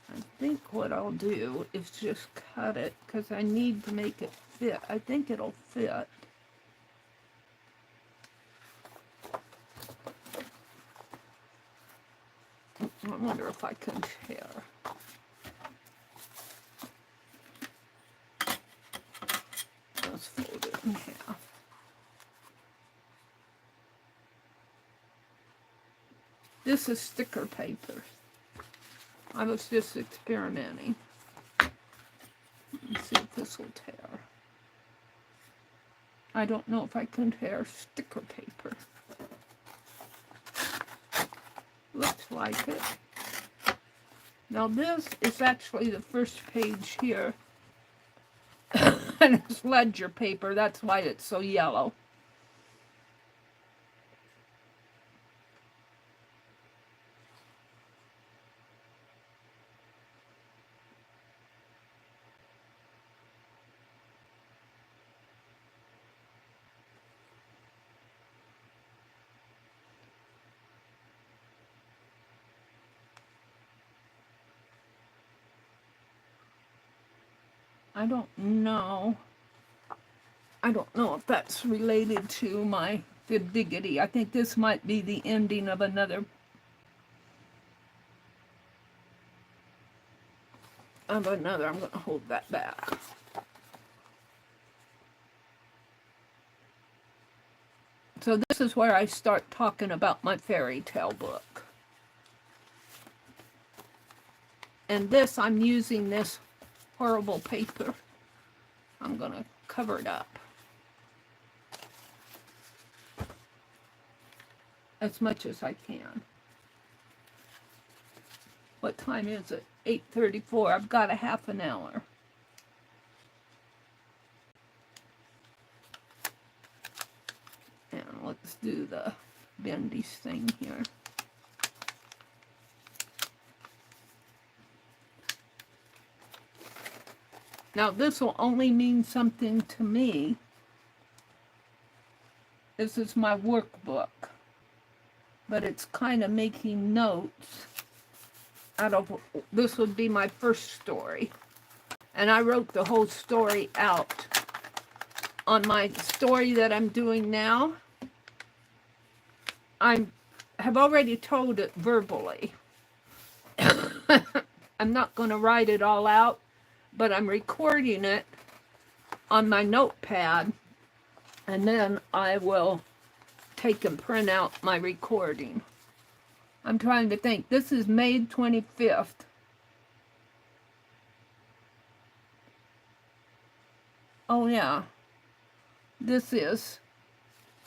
I think what I'll do is just cut it because I need to make it fit. I think it'll fit. I wonder if I can tear. Let's fold it in half. This is sticker paper. I was just experimenting. Let's see if this will tear. I don't know if I can tear sticker paper. Looks like it. Now this is actually the first page here. And it's ledger paper, that's why it's so yellow. I don't know. I don't know if that's related to my Fibdiggity. I think this might be the ending of another. I'm going to hold that back. So this is where I start talking about my fairy tale book. And this, I'm using this horrible paper. I'm going to cover it up as much as I can. What time is it? 8:34. I've got a half an hour. And let's do the bendies thing here. Now this will only mean something to me. This is my workbook, but it's kind of making notes out of, this would be my first story. And I wrote the whole story out. On my story that I'm doing now, I have already told it verbally. I'm not going to write it all out, but I'm recording it on my notepad, and then I will take and print out my recording. I'm trying to think. This is May 25th. Oh yeah, this is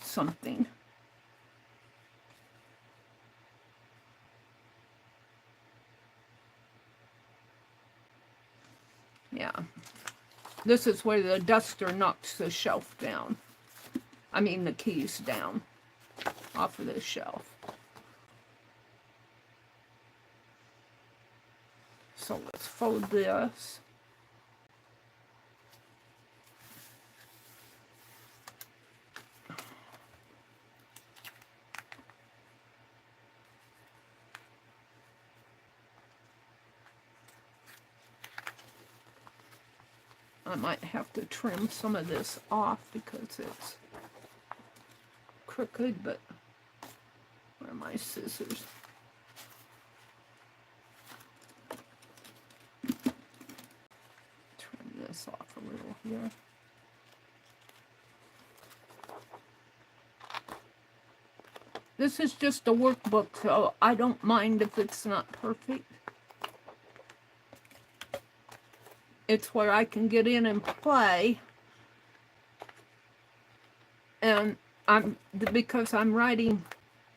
something. Yeah, this is where the duster knocks the shelf down. I mean the keys down off of the shelf. So let's fold this. I might have to trim some of this off because it's crooked, but where are my scissors? Trim this off a little here. This is just a workbook, so I don't mind if it's not perfect. It's where I can get in and play. And because I'm writing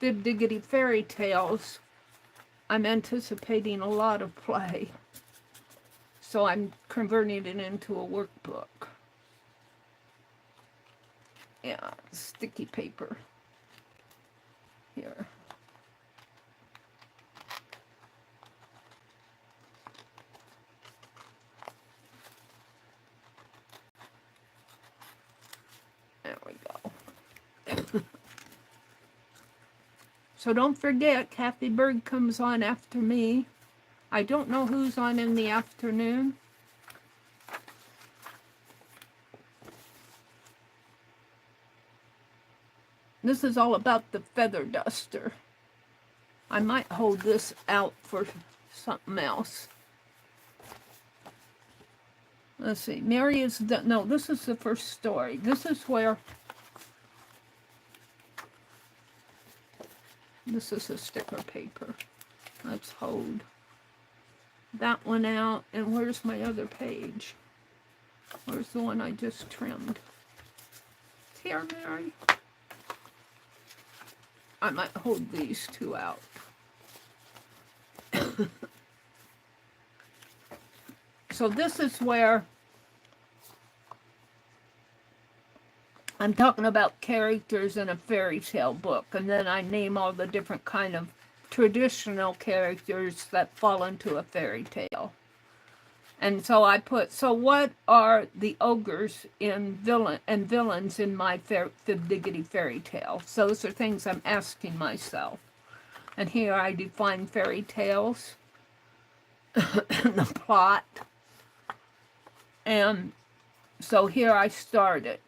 Fibdiggity fairy tales, I'm anticipating a lot of play. So I'm converting it into a workbook. Yeah, sticky paper. Here. There we go. So don't forget, Kathy Berg comes on after me. I don't know who's on in the afternoon. This is all about the feather duster. I might hold this out for something else. Let's see. Meri is the, no, this is the first story. This is where, this is the sticker paper. Let's hold that one out. And where's my other page? Where's the one I just trimmed? Here, Meri. I might hold these two out. so this is where I'm talking about characters in a fairy tale book, and then I name all the different kind of traditional characters that fall into a fairy tale. And so I put, so what are the ogres and villains in my Fibdiggity fairy tale? So those are things I'm asking myself. And here I define fairy tales, the plot. And so here I started.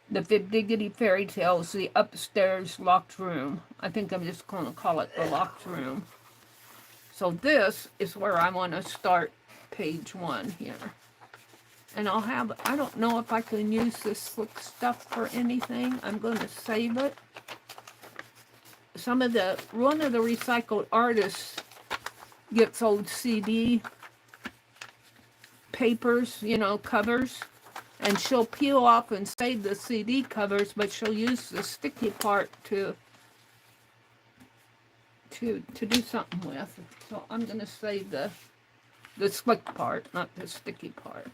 The Fibdiggity fairy tales, the upstairs locked room. I think I'm just going to call it the locked room. So this is where I want to start page 1 here. And I'll have, I don't know if I can use this slick stuff for anything. I'm going to save it. One of the recycled artists gets old CD papers, you know, covers. And she'll peel off and save the CD covers, but she'll use the sticky part to do something with. So I'm going to save the slick part, not the sticky part.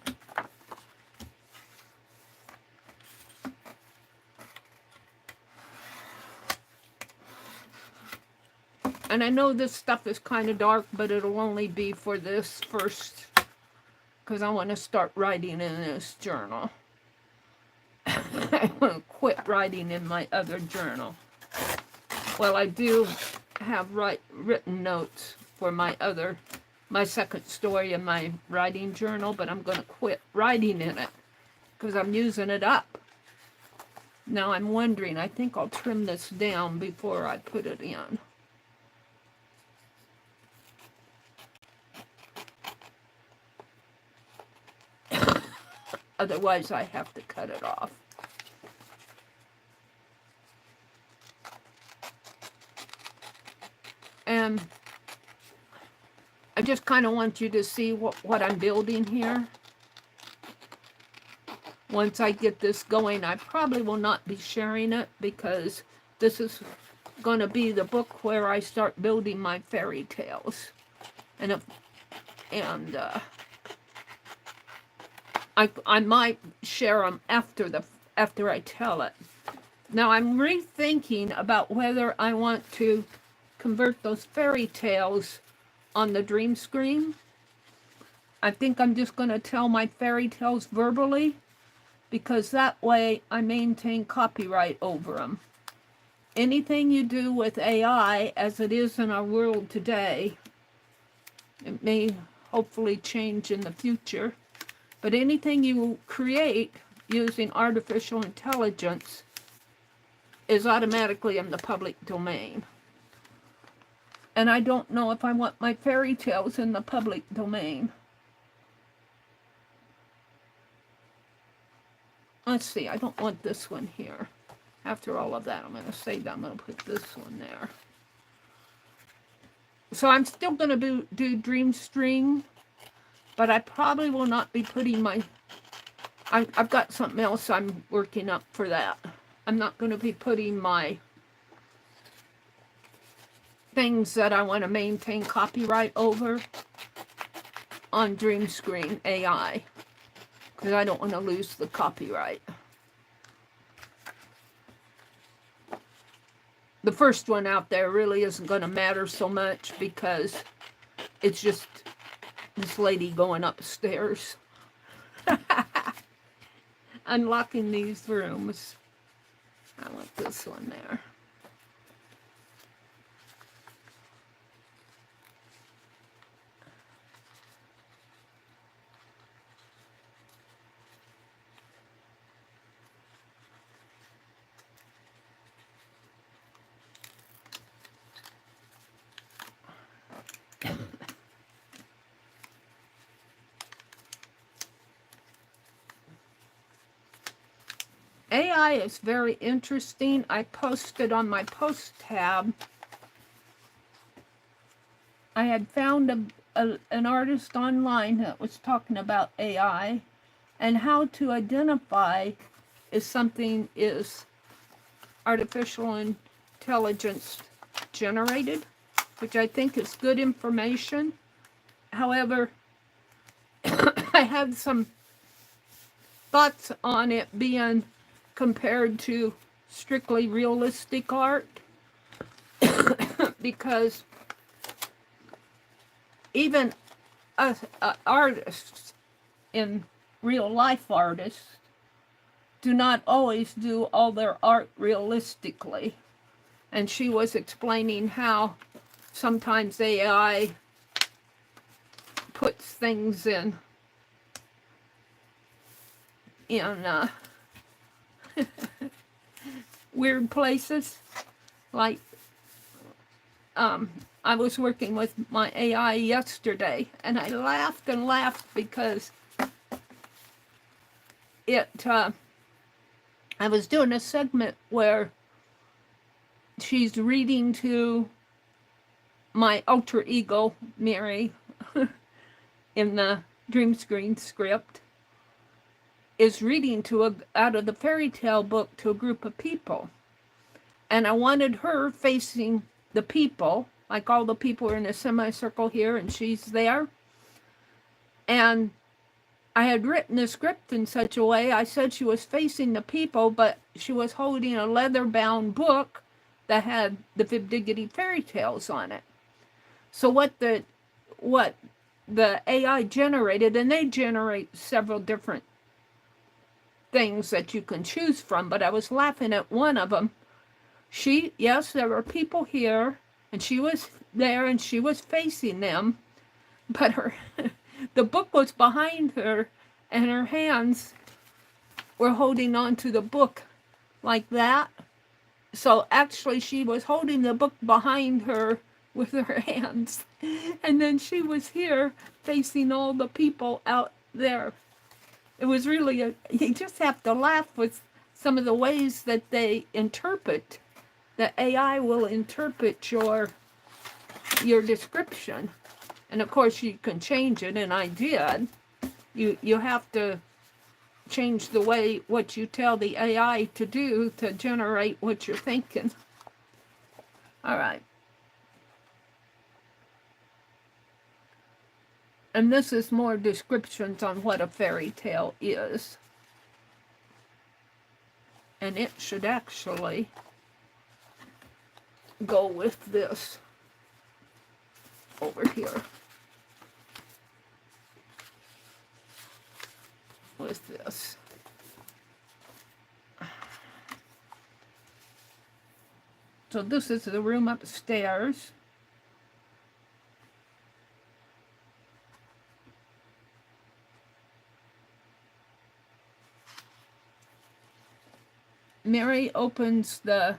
And I know this stuff is kind of dark, but it'll only be for this first, because I want to start writing in this journal. I want to quit writing in my other journal. Well, I do have written notes for my second story in my writing journal, but I'm going to quit writing in it because I'm using it up. Now I'm wondering, I think I'll trim this down before I put it in. Otherwise, I have to cut it off. And I just kind of want you to see what I'm building here. Once I get this going, I probably will not be sharing it because this is going to be the book where I start building my fairy tales. I might share them after I tell it. Now I'm rethinking about whether I want to convert those fairy tales on the dream screen. I think I'm just going to tell my fairy tales verbally because that way I maintain copyright over them. Anything you do with AI, as it is in our world today, it may hopefully change in the future, but anything you create using artificial intelligence is automatically in the public domain. And I don't know if I want my fairy tales in the public domain. Let's see, I don't want this one here. After all of that, I'm going to save that. I'm going to put this one there. So I'm still going to do Dream String, but I probably will not be putting my... I've got something else I'm working up for that. I'm not going to be putting my things that I want to maintain copyright over on Dream Screen AI, because I don't want to lose the copyright. The first one out there really isn't going to matter so much because it's just this lady going upstairs. Unlocking these rooms. I want this one there. AI is very interesting. I posted on my post tab. I had found an artist online that was talking about AI and how to identify if something is artificial intelligence generated, which I think is good information. However, had some thoughts on it being compared to strictly realistic art, because even us artists, in real life artists, do not always do all their art realistically. And she was explaining how sometimes AI puts things in weird places. Like, I was working with my AI yesterday, and I laughed and laughed because I was doing a segment where she's reading to my alter ego, Meri, in the dream screen script, is reading to out of the fairy tale book to a group of people. And I wanted her facing the people, like all the people are in a semicircle here and she's there. And I had written the script in such a way, I said she was facing the people, but she was holding a leather-bound book that had the Fibdiggity fairy tales on it. So what the AI generated, and they generate several different things that you can choose from, but I was laughing at one of them. Yes, there were people here, and she was there, and she was facing them, but the book was behind her, and her hands were holding on to the book like that. So actually, she was holding the book behind her with her hands, and then she was here facing all the people out there. It was really, you just have to laugh with some of the ways that they interpret, that AI will interpret your description. And of course you can change it, and I did. You have to change the way what you tell the AI to do to generate what you're thinking. All right. And this is more descriptions on what a fairy tale is. And it should actually go with this over here. With this. So this is the room upstairs. Meri opens the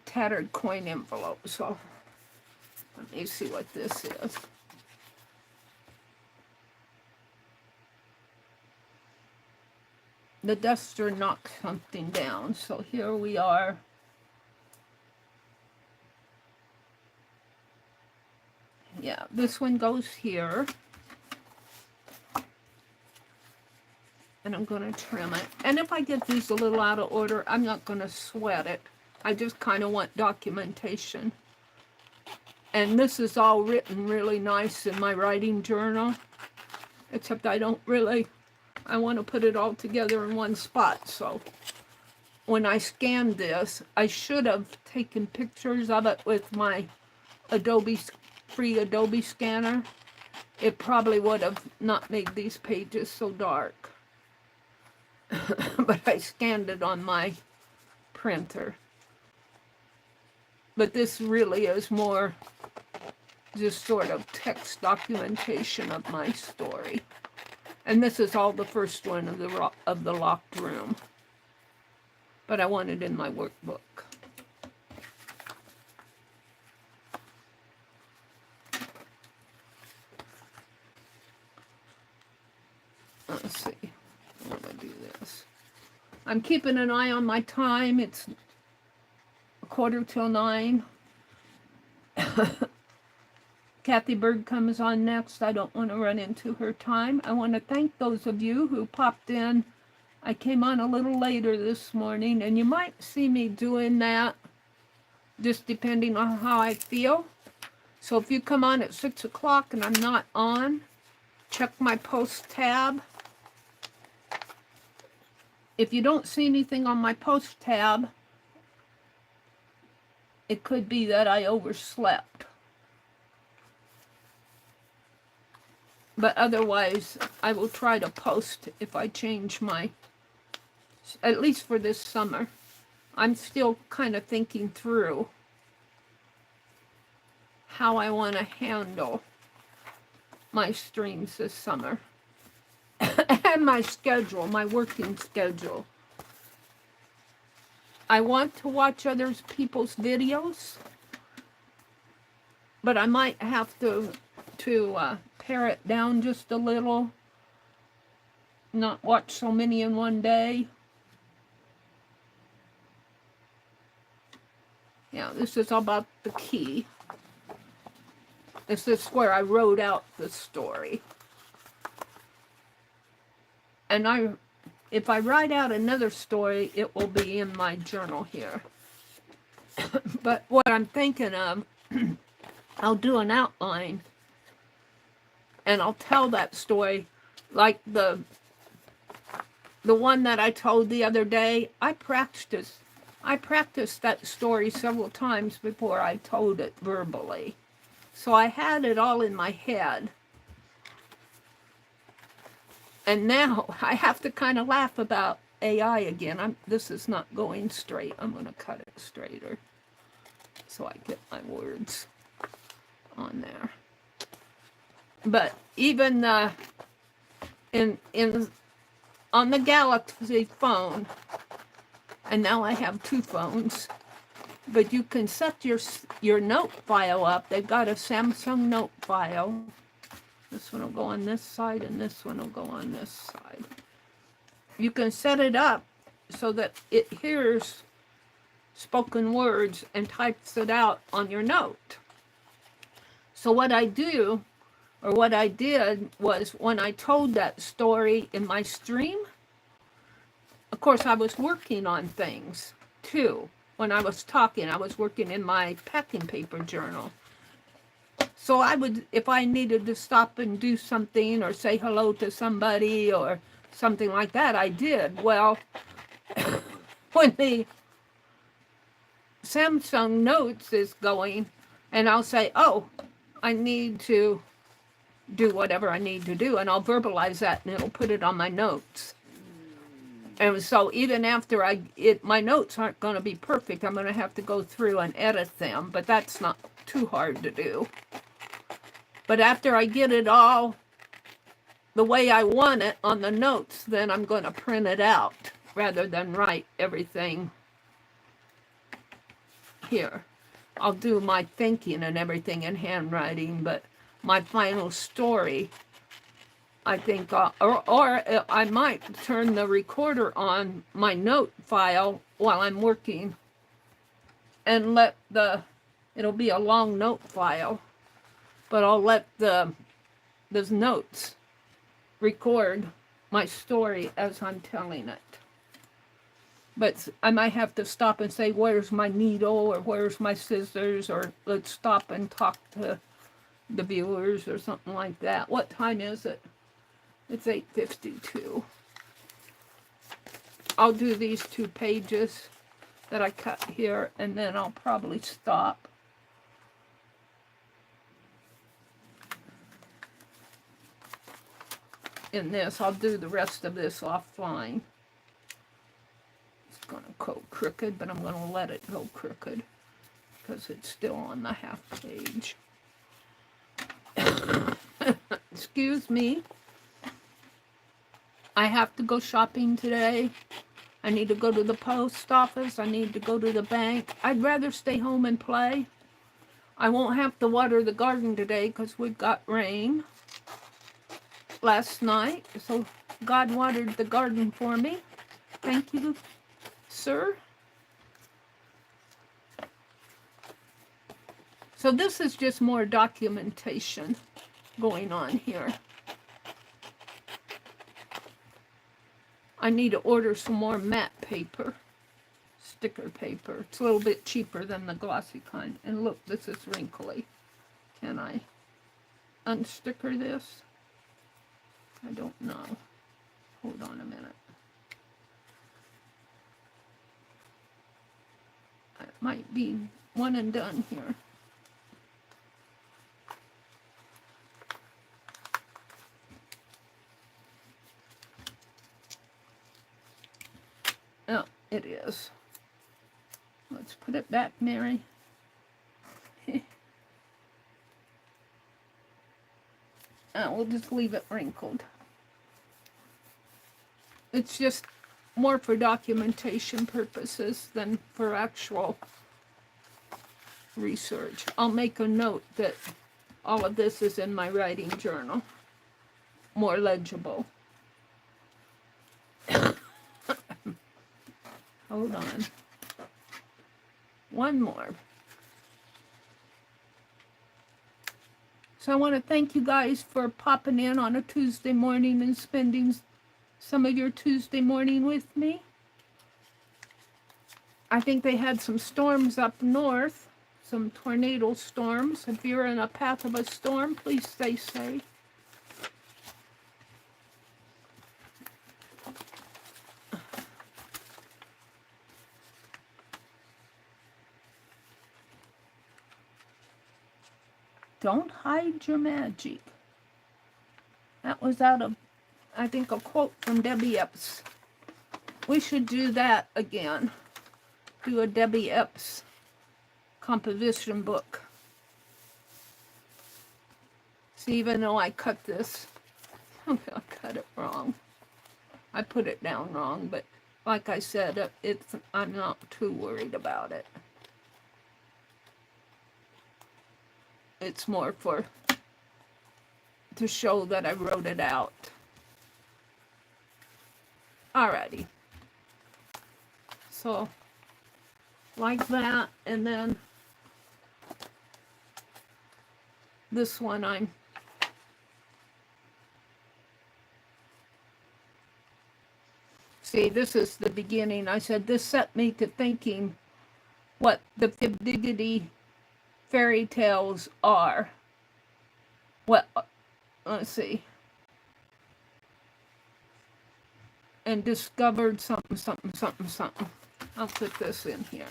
tattered coin envelope, so let me see what this is. The duster knocked something down, so here we are. Yeah, this one goes here. And I'm going to trim it. And if I get these a little out of order, I'm not going to sweat it. I just kind of want documentation. And this is all written really nice in my writing journal. Except I want to put it all together in one spot. So when I scanned this, I should have taken pictures of it with my free Adobe scanner. It probably would have not made these pages so dark. But I scanned it on my printer. But this really is more just sort of text documentation of my story. And this is all the first one of the locked room. But I want it in my workbook. Let's see. I'm going to do this. I'm keeping an eye on my time. It's 8:45. Kathy Bird comes on next. I don't want to run into her time. I want to thank those of you who popped in. I came on a little later this morning, and you might see me doing that just depending on how I feel. So if you come on at 6 o'clock and I'm not on, check my post tab. If you don't see anything on my post tab, it could be that I overslept. But otherwise, I will try to post if I change my, at least for this summer. I'm still kind of thinking through how I want to handle my streams this summer. And my schedule, my working schedule. I want to watch other people's videos, but I might have to pare it down just a little. Not watch so many in one day. Yeah, this is about the key. This is where I wrote out the story. And if I write out another story, it will be in my journal here. But what I'm thinking of, I'll do an outline and I'll tell that story, like the one that I told the other day. I practiced that story several times before I told it verbally. So I had it all in my head. And now I have to kind of laugh about AI again. This is not going straight. I'm going to cut it straighter so I get my words on there. But even on the Galaxy phone, and now I have two phones, but you can set your note file up. They've got a Samsung note file. This one will go on this side, and this one will go on this side. You can set it up so that it hears spoken words and types it out on your note. So what I did was, when I told that story in my stream, of course I was working on things too. When I was talking, I was working in my packing paper journal. So I would, if I needed to stop and do something or say hello to somebody or something like that, I did. Well, when the Samsung Notes is going, and I'll say, oh, I need to do whatever I need to do, and I'll verbalize that, and it'll put it on my notes. And so even after my notes aren't going to be perfect, I'm going to have to go through and edit them, but that's not too hard to do. But after I get it all the way I want it on the notes, then I'm going to print it out rather than write everything here. I'll do my thinking and everything in handwriting, but my final story, I think, or I might turn the recorder on my note file while I'm working and let it'll be a long note file, but I'll let those notes record my story as I'm telling it. But I might have to stop and say, where's my needle, or where's my scissors, or let's stop and talk to the viewers or something like that. What time is it? It's 8:52. I'll do these 2 pages that I cut here, and then I'll probably stop. In this, I'll do the rest of this offline. It's going to go crooked, but I'm going to let it go crooked because it's still on the half page. Excuse me. I have to go shopping today. I need to go to the post office. I need to go to the bank. I'd rather stay home and play. I won't have to water the garden today because we've got rain last night. So God watered the garden for me. Thank you, sir. So this is just more documentation going on here. I need to order some more matte paper, sticker paper. It's a little bit cheaper than the glossy kind. And look, this is wrinkly. Can I unsticker this? I don't know. Hold on a minute. It might be one and done here. Oh, it is. Let's put it back, Mary. We'll just leave it wrinkled. It's just more for documentation purposes than for actual research. I'll make a note that all of this is in my writing journal. More legible. Hold on. One more. So I want to thank you guys for popping in on a Tuesday morning and spending some of your Tuesday morning with me. I think they had some storms up north, some tornado storms. If you're in a path of a storm, please stay safe. Don't hide your magic. That was out of, I think, a quote from Debbie Epps. We should do that again. Do a Debbie Epps composition book. See, even though I cut this, I cut it wrong. I put it down wrong, but like I said, I'm not too worried about it. It's more to show that I wrote it out. Alrighty. So, like that, and then this one see, this is the beginning. I said this set me to thinking what the Fibdiggity fairy tales are. What, let's see. And discovered something, something, something, something. I'll put this in here.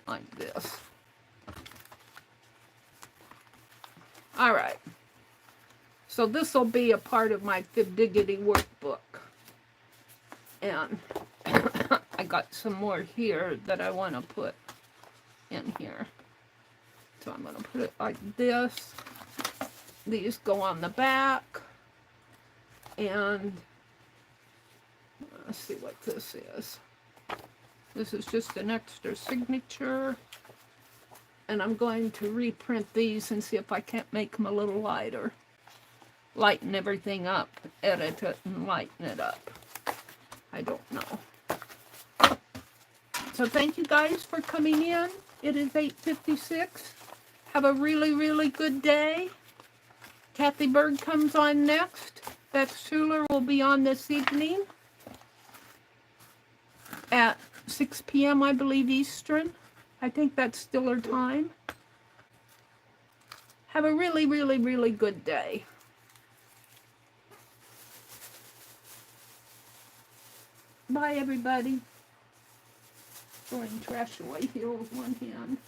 Like this. Alright. So this will be a part of my Fibdiggity workbook. And I got some more here that I want to put in here. So I'm going to put it like this. These go on the back. And let's see what this is. This is just an extra signature. And I'm going to reprint these and see if I can't make them a little lighter. Lighten everything up. Edit it and lighten it up. I don't know. So thank you guys for coming in. It is 8:56. Have a really, really good day. Kathy Berg comes on next. Beth Schuler will be on this evening at 6 p.m. I believe Eastern. I think that's still her time. Have a really, really, really good day. Bye, everybody. Throwing trash away here with one hand.